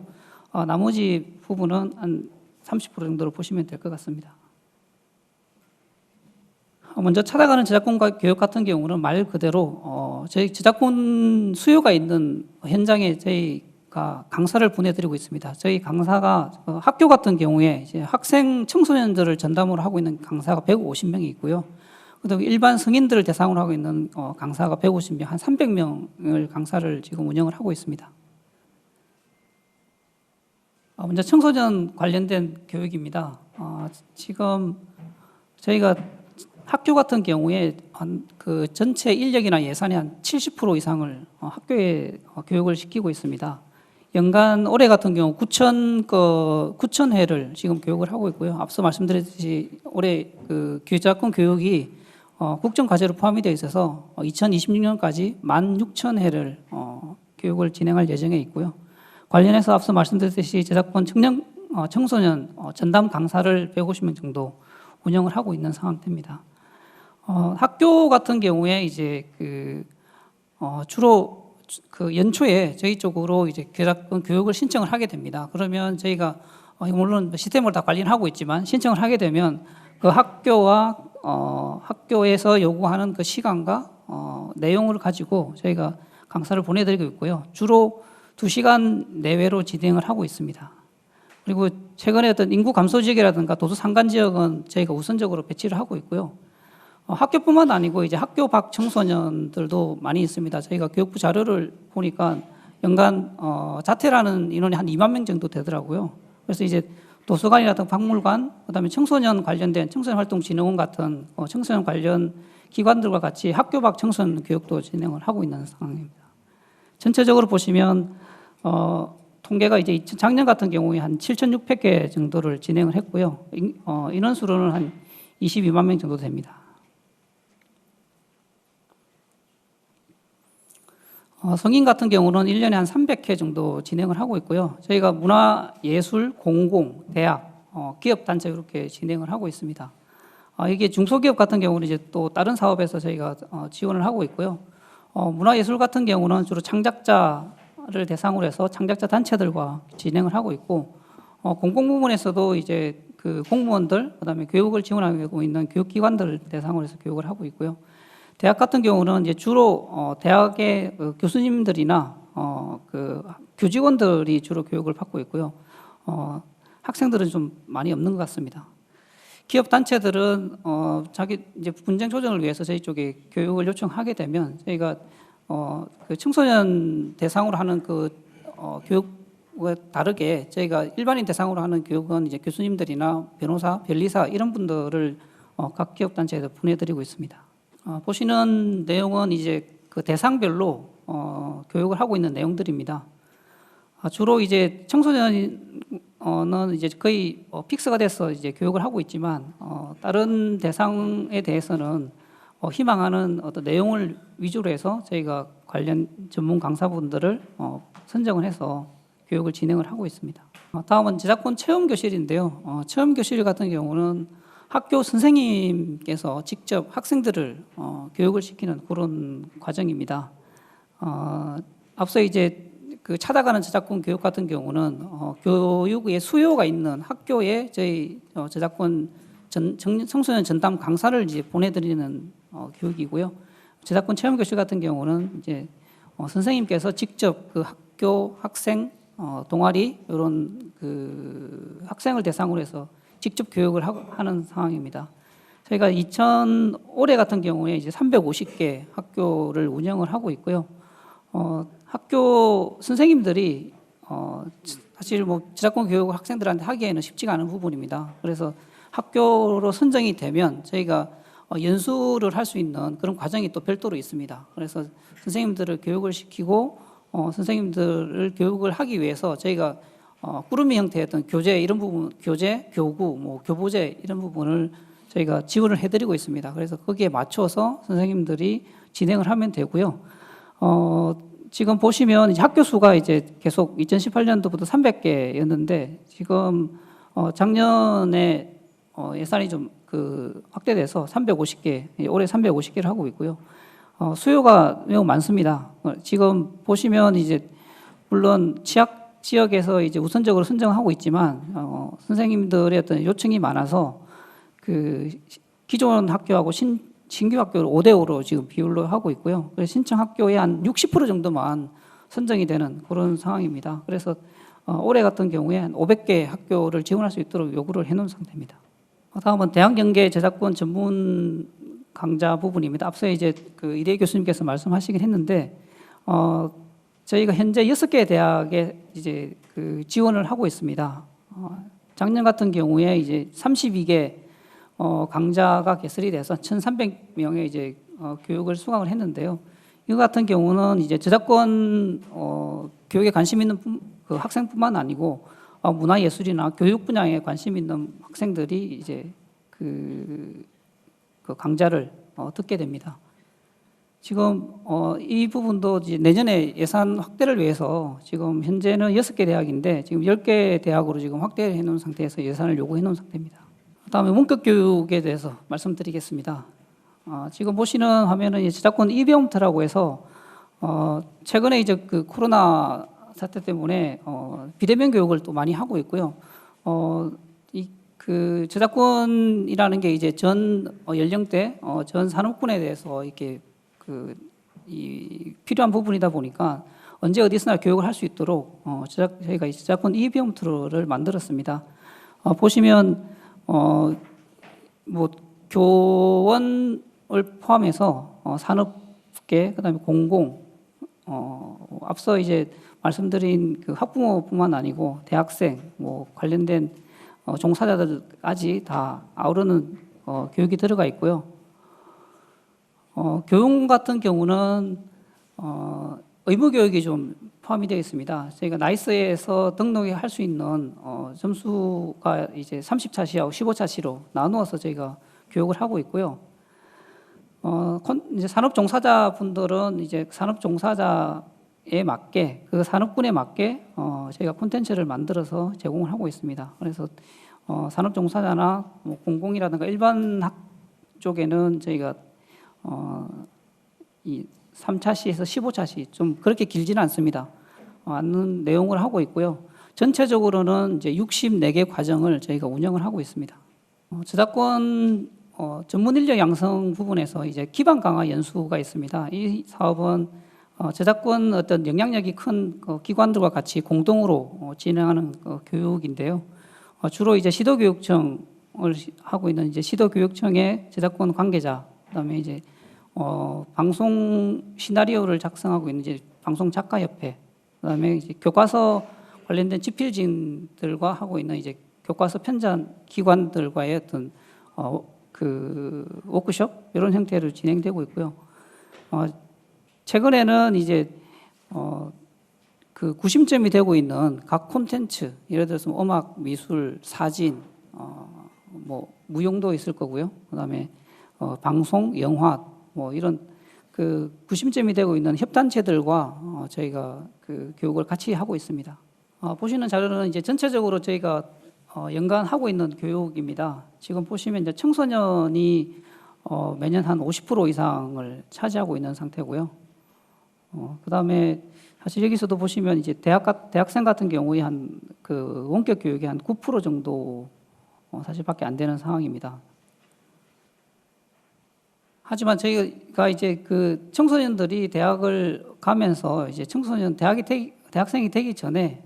S9: 나머지 부분은 한 30% 정도로 보시면 될 것 같습니다. 먼저 찾아가는 저작권 교육 같은 경우는 말 그대로 저희 저작권 수요가 있는 현장에 저희가 강사를 보내드리고 있습니다. 저희 강사가 학교 같은 경우에 이제 학생 청소년들을 전담으로 하고 있는 강사가 150명이 있고요. 그다음 일반 성인들을 대상으로 하고 있는 강사가 150명, 한 300명을 강사를 지금 운영을 하고 있습니다. 먼저 청소년 관련된 교육입니다. 지금 저희가 학교 같은 경우에 그 전체 인력이나 예산의 한 70% 이상을 학교에 교육을 시키고 있습니다. 연간 올해 같은 경우 9,000회를 지금 교육을 하고 있고요. 앞서 말씀드렸듯이 올해 그 저작권 교육이 국정과제로 포함이 되어 있어서 2026년까지 16,000회를 교육을 진행할 예정에 있고요. 관련해서 앞서 말씀드렸듯이 저작권 청소년 전담 강사를 150명 정도 운영을 하고 있는 상황입니다. 학교 같은 경우에 이제 주로 그 연초에 저희 쪽으로 이제 저작권 교육을 신청을 하게 됩니다. 그러면 저희가 물론 시스템을 다 관리를 하고 있지만 신청을 하게 되면 그 학교와 학교에서 요구하는 그 시간과 내용을 가지고 저희가 강사를 보내드리고 있고요. 주로 2시간 내외로 진행을 하고 있습니다. 그리고 최근에 어떤 인구 감소 지역이라든가 도서 상간 지역은 저희가 우선적으로 배치를 하고 있고요. 학교뿐만 아니고 이제 학교 밖 청소년들도 많이 있습니다. 저희가 교육부 자료를 보니까 연간 자퇴라는 인원이 한 2만 명 정도 되더라고요. 그래서 이제 도서관이라든가 박물관, 그다음에 청소년 관련된 청소년활동진흥원 같은 청소년 관련 기관들과 같이 학교 밖 청소년 교육도 진행을 하고 있는 상황입니다. 전체적으로 보시면 통계가 이제 작년 같은 경우에 한 7,600개 정도를 진행을 했고요. 인원수로는 한 22만 명 정도 됩니다. 성인 같은 경우는 1년에 한 300회 정도 진행을 하고 있고요. 저희가 문화예술, 공공, 대학, 기업단체 이렇게 진행을 하고 있습니다. 이게 중소기업 같은 경우는 이제 또 다른 사업에서 저희가 지원을 하고 있고요. 문화예술 같은 경우는 주로 창작자를 대상으로 해서 창작자 단체들과 진행을 하고 있고, 공공 부문에서도 이제 그 공무원들, 그다음에 교육을 지원하고 있는 교육기관들을 대상으로 해서 교육을 하고 있고요. 대학 같은 경우는 이제 주로 대학의 교수님들이나 그 교직원들이 주로 교육을 받고 있고요. 학생들은 좀 많이 없는 것 같습니다. 기업 단체들은 자기 이제 분쟁 조정을 위해서 저희 쪽에 교육을 요청하게 되면 저희가 그 청소년 대상으로 하는 그 교육과 다르게 저희가 일반인 대상으로 하는 교육은 이제 교수님들이나 변호사, 변리사 이런 분들을 각 기업 단체에서 보내드리고 있습니다. 보시는 내용은 이제 그 대상별로 교육을 하고 있는 내용들입니다. 주로 이제 청소년은 이제 거의 픽스가 돼서 이제 교육을 하고 있지만 다른 대상에 대해서는 희망하는 어떤 내용을 위주로 해서 저희가 관련 전문 강사분들을 선정을 해서 교육을 진행을 하고 있습니다. 다음은 저작권 체험 교실인데요. 체험 교실 같은 경우는 학교 선생님께서 직접 학생들을 교육을 시키는 그런 과정입니다. 앞서 이제 그 찾아가는 저작권 교육 같은 경우는 교육의 수요가 있는 학교에 저희 저작권 청소년 전담 강사를 이제 보내드리는 교육이고요. 저작권 체험 교실 같은 경우는 이제 선생님께서 직접 그 학교 학생 동아리 이런 그 학생을 대상으로 해서 직접 교육을 하는 상황입니다. 저희가 올해 같은 경우에 이제 350개 학교를 운영을 하고 있고요. 학교 선생님들이 사실 뭐 저작권 교육을 학생들한테 하기에는 쉽지가 않은 부분입니다. 그래서 학교로 선정이 되면 저희가 연수를 할 수 있는 그런 과정이 또 별도로 있습니다. 그래서 선생님들을 교육을 시키고 선생님들을 교육을 하기 위해서 저희가 꾸러미 형태의 어떤 교재 이런 부분, 교재, 교구, 뭐 교보제 이런 부분을 저희가 지원을 해드리고 있습니다. 그래서 거기에 맞춰서 선생님들이 진행을 하면 되고요. 지금 보시면 이제 학교 수가 이제 계속 2018년도부터 300개였는데 지금 작년에 예산이 좀 그 확대돼서 350개, 올해 350개를 하고 있고요. 수요가 매우 많습니다. 지금 보시면 이제 물론 취약 지역에서 이제 우선적으로 선정하고 있지만 선생님들의 어떤 요청이 많아서 그 기존 학교하고 신규 학교를 5대5로 지금 비율로 하고 있고요. 그래서 신청 학교의 한 60% 정도만 선정이 되는 그런 상황입니다. 그래서 올해 같은 경우에 한 500개 학교를 지원할 수 있도록 요구를 해놓은 상태입니다. 다음은 대학연계 저작권 전문 강좌 부분입니다. 앞서 이제 그 이대 교수님께서 말씀하시긴 했는데 저희가 현재 6개 대학에 이제 그 지원을 하고 있습니다. 작년 같은 경우에 이제 32개 강좌가 개설이 돼서 1,300명의 이제 교육을 수강을 했는데요. 이거 같은 경우는 이제 저작권 교육에 관심 있는 그 학생뿐만 아니고 문화예술이나 교육 분야에 관심 있는 학생들이 이제 그 강좌를 듣게 됩니다. 지금 이 부분도 이제 내년에 예산 확대를 위해서 지금 현재는 6개 대학인데 지금 10개 대학으로 지금 확대해 놓은 상태에서 예산을 요구해 놓은 상태입니다. 다음에 원격 교육에 대해서 말씀드리겠습니다. 지금 보시는 화면은 저작권 이베홈트라고 해서 최근에 이제 그 코로나 사태 때문에 비대면 교육을 또 많이 하고 있고요. 그 저작권이라는 게 이제 전 연령대, 전 산업군에 대해서 이렇게 이 필요한 부분이다 보니까 언제 어디서나 교육을 할 수 있도록 저희가 저작권 이베홈트를 만들었습니다. 보시면 뭐 교원을 포함해서 산업계, 그다음에 공공, 앞서 이제 말씀드린 그 학부모뿐만 아니고 대학생, 뭐 관련된 종사자들까지 다 아우르는 교육이 들어가 있고요. 교육 같은 경우는 의무 교육이 좀 포함이 되어 있습니다. 저희가 나이스에서 등록을 할 수 있는 점수가 이제 30차 시하고 15차 시로 나누어서 저희가 교육을 하고 있고요. 이제 산업 종사자분들은 이제 산업 종사자에 맞게 그 산업군에 맞게 저희가 콘텐츠를 만들어서 제공을 하고 있습니다. 그래서 산업 종사자나 뭐 공공이라든가 일반 학 쪽에는 저희가 이 3차시에서 15차시 좀 그렇게 길지는 않습니다. 않는 내용을 하고 있고요. 전체적으로는 이제 64개 과정을 저희가 운영을 하고 있습니다. 저작권 전문 인력 양성 부분에서 이제 기반 강화 연수가 있습니다. 이 사업은 저작권 어떤 영향력이 큰 기관들과 같이 공동으로 진행하는 교육인데요. 주로 이제 시도교육청을 하고 있는 이제 시도교육청의 저작권 관계자, 그다음에 이제 방송 시나리오를 작성하고 있는 이제 방송 작가협회, 그다음에 이제 교과서 관련된 집필진들과 하고 있는 이제 교과서 편찬 기관들과의 어떤 그 워크숍 이런 형태로 진행되고 있고요. 최근에는 이제 그 구심점이 되고 있는 각 콘텐츠, 예를 들어서 음악, 미술, 사진, 뭐 무용도 있을 거고요. 그다음에 방송, 영화 뭐 이런 그 구심점이 되고 있는 협단체들과 저희가 그 교육을 같이 하고 있습니다. 보시는 자료는 이제 전체적으로 저희가 연간 하고 있는 교육입니다. 지금 보시면 이제 청소년이 매년 한 50% 이상을 차지하고 있는 상태고요. 그다음에 사실 여기서도 보시면 이제 대학생 같은 경우에 한 그 원격 교육의 한 9% 정도 사실밖에 안 되는 상황입니다. 하지만 저희가 이제 그 청소년들이 대학을 가면서 이제 대학생이 되기 전에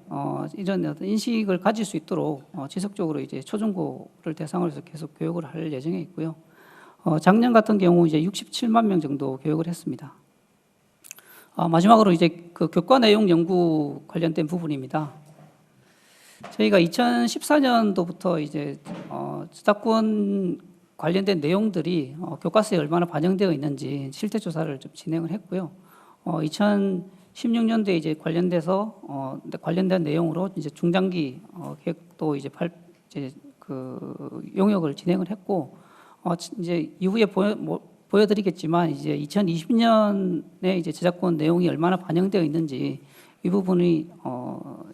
S9: 이런 어떤 인식을 가질 수 있도록 지속적으로 이제 초중고를 대상으로 해서 계속 교육을 할 예정에 있고요. 작년 같은 경우 이제 67만 명 정도 교육을 했습니다. 마지막으로 이제 그 교과 내용 연구 관련된 부분입니다. 저희가 2014년도부터 이제 저작권 관련된 내용들이 교과서에 얼마나 반영되어 있는지 실태 조사를 좀 진행을 했고요. 2016년도에 이제 관련된 내용으로 이제 중장기 계획도 이제 그 용역을 진행을 했고 이제 이후에 보여드리겠지만 이제 2020년에 이제 저작권 내용이 얼마나 반영되어 있는지 이 부분이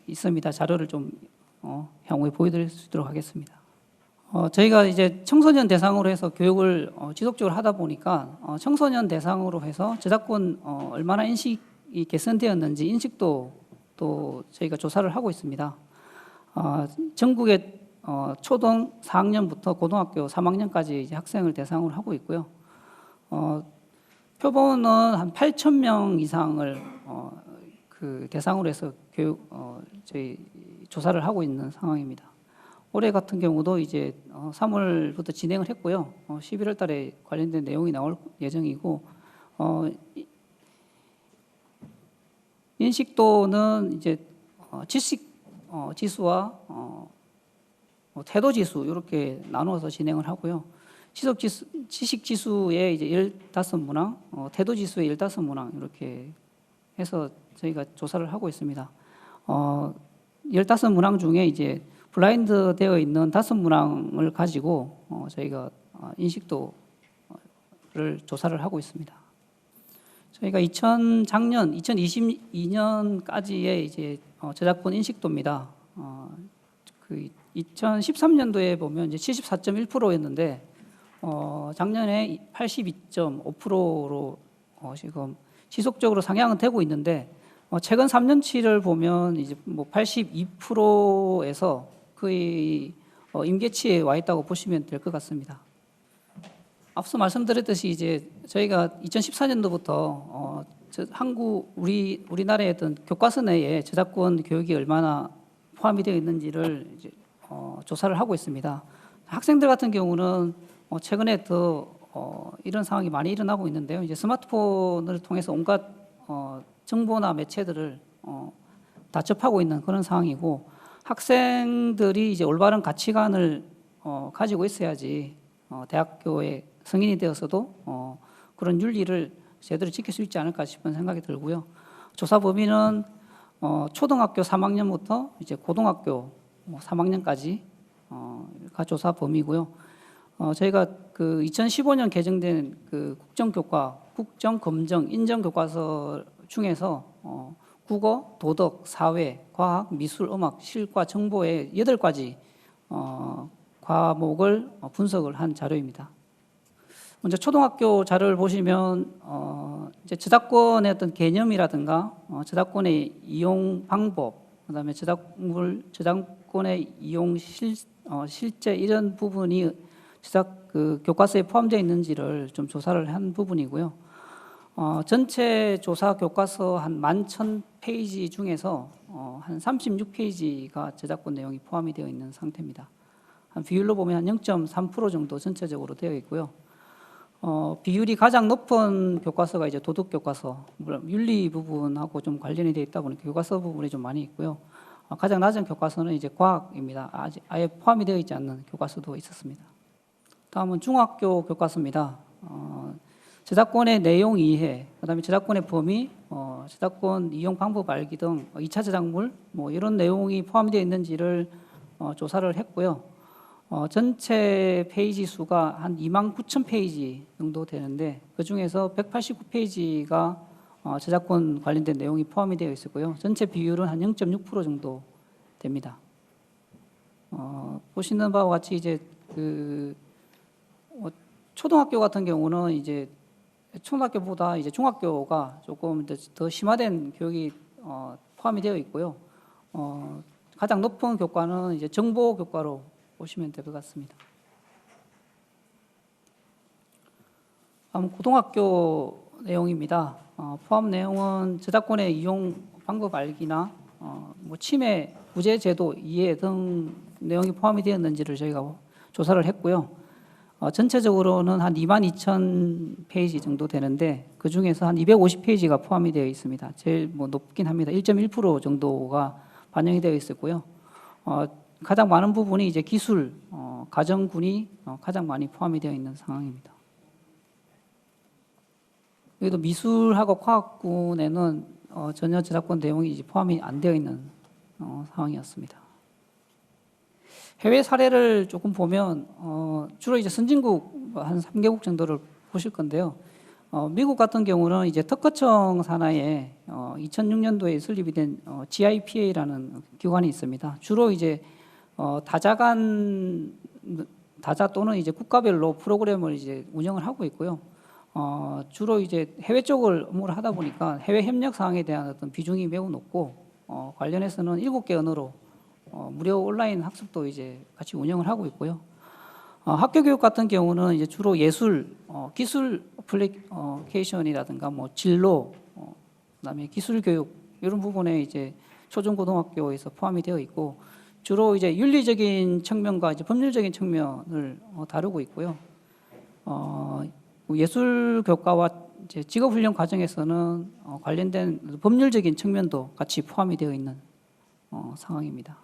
S9: 있습니다. 자료를 좀 향후에 보여드릴 수 있도록 하겠습니다. 저희가 이제 청소년 대상으로 해서 교육을 지속적으로 하다 보니까 청소년 대상으로 해서 저작권 얼마나 인식이 개선되었는지 인식도 또 저희가 조사를 하고 있습니다. 전국의 초등 4학년부터 고등학교 3학년까지 이제 학생을 대상으로 하고 있고요. 표본은 한 8,000명 이상을 그 대상으로 해서 저희 조사를 하고 있는 상황입니다. 올해 같은 경우도 이제 3월부터 진행을 했고요. 11월 달에 관련된 내용이 나올 예정이고 인식도는 이제 지식 지수와 태도 지수 이렇게 나누어서 진행을 하고요. 지식 지수에 이제 15문항, 태도 지수에 15문항 이렇게 해서 저희가 조사를 하고 있습니다. 15문항 중에 이제 블라인드 되어 있는 5문항을 가지고 저희가 인식도를 조사를 하고 있습니다. 저희가 작년 2022년까지의 이제 저작권 인식도입니다. 그 2013년도에 보면 이제 74.1%였는데 작년에 82.5%로 지금 지속적으로 상향은 되고 있는데 최근 3년치를 보면 이제 뭐 82%에서 거의 임계치에 와 있다고 보시면 될 것 같습니다. 앞서 말씀드렸듯이 이제 저희가 2014년도부터 우리나라의 어떤 교과서 내에 저작권 교육이 얼마나 포함이 되어 있는지를 이제 조사를 하고 있습니다. 학생들 같은 경우는 최근에 더 이런 상황이 많이 일어나고 있는데요. 이제 스마트폰을 통해서 온갖 정보나 매체들을 다 접하고 있는 그런 상황이고 학생들이 이제 올바른 가치관을 가지고 있어야지 대학교에 성인이 되어서도 그런 윤리를 제대로 지킬 수 있지 않을까 싶은 생각이 들고요. 조사 범위는 초등학교 3학년부터 이제 고등학교 3학년까지가 조사 범위고요. 저희가 그 2015년 개정된 그 국정교과, 국정검정 인정교과서 중에서 국어, 도덕, 사회, 과학, 미술, 음악, 실과, 정보의 8가지 과목을 분석을 한 자료입니다. 먼저 초등학교 자료를 보시면 이제 저작권의 어떤 개념이라든가 저작권의 이용 방법, 그다음에 저작권의 이용 실제 이런 부분이 제작 그 교과서에 포함되어 있는지를 좀 조사를 한 부분이고요. 전체 조사 교과서 한 11,000페이지 중에서 한 36페이지가 저작권 내용이 포함이 되어 있는 상태입니다. 한 비율로 보면 한 0.3% 정도 전체적으로 되어 있고요. 비율이 가장 높은 교과서가 이제 도덕 교과서, 물론 윤리 부분하고 좀 관련이 되어 있다 보니까 교과서 부분이 좀 많이 있고요. 가장 낮은 교과서는 이제 과학입니다. 아예 포함이 되어 있지 않는 교과서도 있었습니다. 다음은 중학교 교과서입니다. 저작권의 내용 이해, 그다음에 저작권의 범위, 저작권 이용 방법 알기 등 2차 저작물 뭐 이런 내용이 포함되어 있는지를 조사를 했고요. 전체 페이지 수가 한 29,000페이지 정도 되는데 그 중에서 189페이지가 저작권 관련된 내용이 포함이 되어 있었고요. 전체 비율은 한 0.6% 정도 됩니다. 보시는 바와 같이 이제 초등학교 같은 경우는 이제 초등학교보다 이제 중학교가 조금 더 심화된 교육이 포함이 되어 있고요. 가장 높은 교과는 이제 정보 교과로 보시면 될 것 같습니다. 다음 고등학교 내용입니다. 포함 내용은 저작권의 이용 방법 알기나 뭐 침해, 구제 제도 이해 등 내용이 포함이 되었는지를 저희가 조사를 했고요. 전체적으로는 한 22,000페이지 정도 되는데 그 중에서 한 250페이지가 포함이 되어 있습니다. 제일 뭐 높긴 합니다. 1.1% 정도가 반영이 되어 있었고요. 가장 많은 부분이 이제 기술, 가정군이 가장 많이 포함이 되어 있는 상황입니다. 여기도 미술하고 과학군에는 전혀 저작권 내용이 이제 포함이 안 되어 있는 상황이었습니다. 해외 사례를 조금 보면 주로 이제 선진국 한 3개국 정도를 보실 건데요. 미국 같은 경우는 이제 특허청 산하에 2006년도에 설립이 된 GIPA라는 기관이 있습니다. 주로 이제 다자 또는 이제 국가별로 프로그램을 이제 운영을 하고 있고요. 주로 이제 해외 쪽을 업무를 하다 보니까 해외 협력 사항에 대한 어떤 비중이 매우 높고 관련해서는 7개 언어로 무료 온라인 학습도 이제 같이 운영을 하고 있고요. 학교 교육 같은 경우는 이제 주로 예술, 기술 어플리케이션이라든가 뭐 진로, 그다음에 기술 교육 이런 부분에 이제 초중고등학교에서 포함이 되어 있고 주로 이제 윤리적인 측면과 이제 법률적인 측면을 다루고 있고요. 예술 교과와 이제 직업 훈련 과정에서는 관련된 법률적인 측면도 같이 포함이 되어 있는 상황입니다.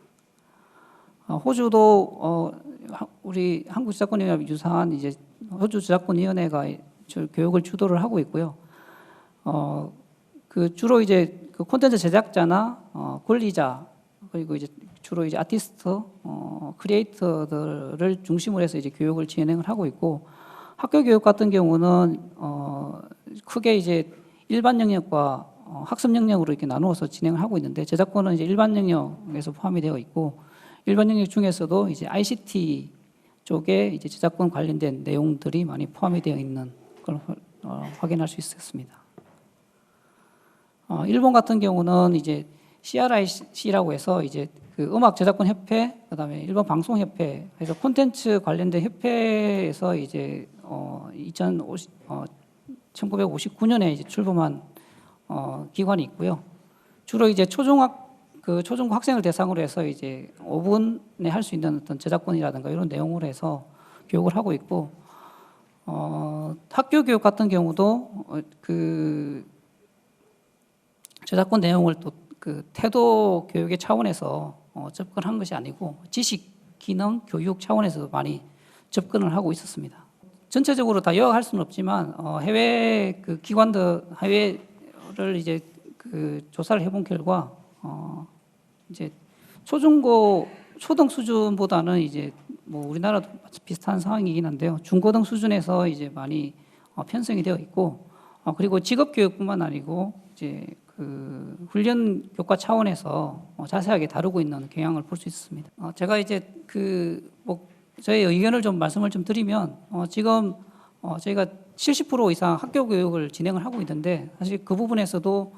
S9: 호주도 우리 한국저작권위원회와 유사한 이제 호주 저작권위원회가 교육을 주도를 하고 있고요. 그 주로 이제 그 콘텐츠 제작자나 권리자 그리고 이제 주로 이제 아티스트, 크리에이터들을 중심으로 해서 이제 교육을 진행을 하고 있고 학교 교육 같은 경우는 크게 이제 일반 영역과 학습 영역으로 이렇게 나누어서 진행을 하고 있는데 저작권은 이제 일반 영역에서 포함이 되어 있고 일반 영역 중에서도 이제 ICT 쪽에 이제 저작권 관련된 내용들이 많이 포함이 되어 있는 걸 확인할 수 있었습니다. 일본 같은 경우는 이제 CRIC라고 해서 이제 그 음악 저작권 협회, 그다음에 일본 방송 협회, 그래서 콘텐츠 관련된 협회에서 이제 1959년에 이제 출범한 기관이 있고요. 주로 이제 초중고 학생을 대상으로 해서 이제 5분에 할 수 있는 어떤 저작권이라든가 이런 내용으로 해서 교육을 하고 있고, 학교 교육 같은 경우도 그 저작권 내용을 또 그 태도 교육의 차원에서 접근한 것이 아니고 지식, 기능, 교육 차원에서도 많이 접근을 하고 있었습니다. 전체적으로 다 요약할 수는 없지만 해외 그 기관들 해외를 이제 그 조사를 해본 결과 이제 초중고 초등 수준보다는 이제 뭐 우리나라도 비슷한 상황이긴 한데요. 중고등 수준에서 이제 많이 편성이 되어 있고 그리고 직업 교육뿐만 아니고 이제 그 훈련 교과 차원에서 자세하게 다루고 있는 경향을 볼 수 있습니다. 제가 이제 그 뭐 저의 의견을 좀 말씀을 좀 드리면 지금 저희가 70% 이상 학교 교육을 진행을 하고 있는데 사실 그 부분에서도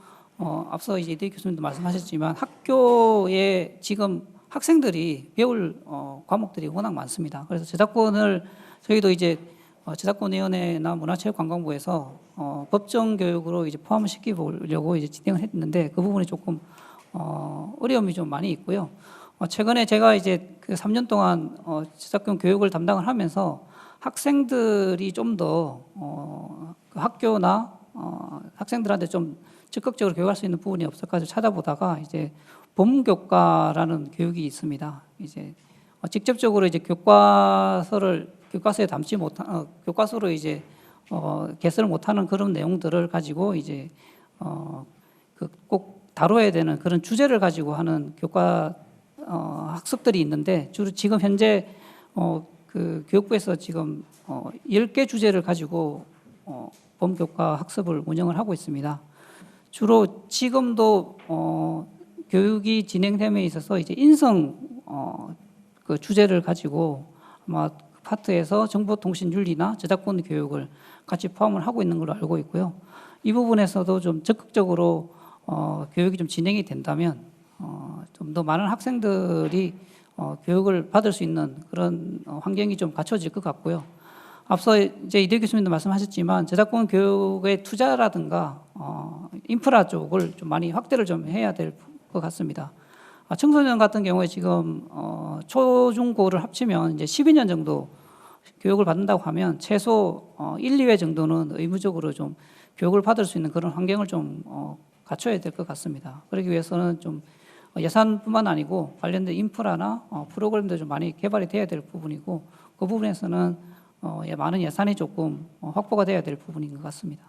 S9: 앞서 이제 이대희 교수님도 말씀하셨지만 학교에 지금 학생들이 배울 과목들이 워낙 많습니다. 그래서 저작권을 저희도 이제 저작권위원회나 문화체육관광부에서 법정 교육으로 이제 포함을 시키려고 이제 진행을 했는데 그 부분이 조금 어려움이 좀 많이 있고요. 최근에 제가 이제 그 3년 동안 저작권 교육을 담당을 하면서 학생들이 좀 더 그 학교나 학생들한테 좀 적극적으로 교육할 수 있는 부분이 없을까 찾아보다가 이제 범교과라는 교육이 있습니다. 이제 직접적으로 이제 교과서에 담지 못한 교과서로 이제 개설을 못하는 그런 내용들을 가지고 이제 꼭 다뤄야 되는 그런 주제를 가지고 하는 교과 학습들이 있는데 주로 지금 현재 그 교육부에서 지금 10개 주제를 가지고 범교과 학습을 운영을 하고 있습니다. 주로 지금도 교육이 진행됨에 있어서 이제 인성 그 주제를 가지고 아마 파트에서 정보통신윤리나 저작권 교육을 같이 포함을 하고 있는 걸로 알고 있고요. 이 부분에서도 좀 적극적으로 교육이 좀 진행이 된다면 좀 더 많은 학생들이 교육을 받을 수 있는 그런 환경이 좀 갖춰질 것 같고요. 앞서 이제 이대 교수님도 말씀하셨지만 저작권 교육의 투자라든가 인프라 쪽을 좀 많이 확대를 좀 해야 될 것 같습니다. 청소년 같은 경우에 지금 초중고를 합치면 이제 12년 정도 교육을 받는다고 하면 최소 1, 2회 정도는 의무적으로 좀 교육을 받을 수 있는 그런 환경을 좀 갖춰야 될 것 같습니다. 그러기 위해서는 좀 예산뿐만 아니고 관련된 인프라나 프로그램도 좀 많이 개발이 돼야 될 부분이고 그 부분에서는 많은 예산이 조금 확보가 돼야 될 부분인 것 같습니다.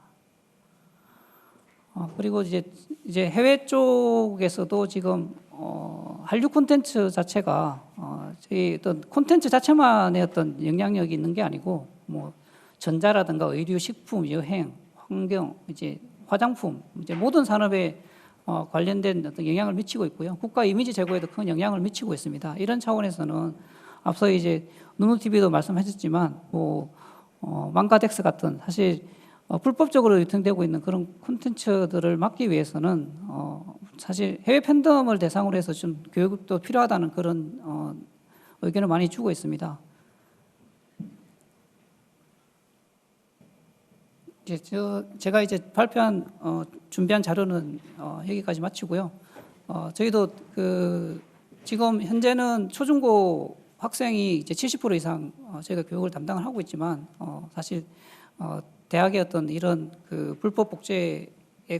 S9: 그리고 이제 해외 쪽에서도 지금 한류 콘텐츠 자체가 저희 어떤 콘텐츠 자체만의 어떤 영향력이 있는 게 아니고 뭐 전자라든가 의류, 식품, 여행, 환경, 이제 화장품, 이제 모든 산업에 관련된 어떤 영향을 미치고 있고요. 국가 이미지 제고에도 큰 영향을 미치고 있습니다. 이런 차원에서는 앞서 이제 누누 TV도 말씀하셨지만 뭐 망가덱스 같은 사실 불법적으로 유통되고 있는 그런 콘텐츠들을 막기 위해서는 사실 해외 팬덤을 대상으로 해서 좀 교육도 필요하다는 그런 의견을 많이 주고 있습니다. 이제 제가 이제 발표한 준비한 자료는 여기까지 마치고요. 저희도 그 지금 현재는 초중고 학생이 이제 70% 이상 저희가 교육을 담당을 하고 있지만 사실 대학의 어떤 이런 그 불법 복제에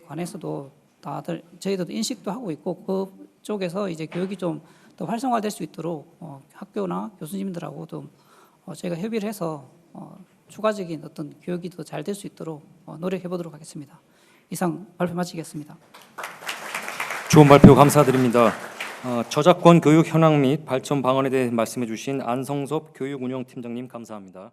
S9: 관해서도 다들 저희도 인식도 하고 있고 그쪽에서 이제 교육이 좀 더 활성화될 수 있도록 학교나 교수님들하고도 저희가 협의를 해서 추가적인 어떤 교육이 더 잘 될 수 있도록 노력해 보도록 하겠습니다. 이상 발표 마치겠습니다.
S1: 좋은 발표 감사드립니다. 저작권 교육 현황 및 발전 방안에 대해 말씀해 주신 안성섭 교육운영팀장님 감사합니다.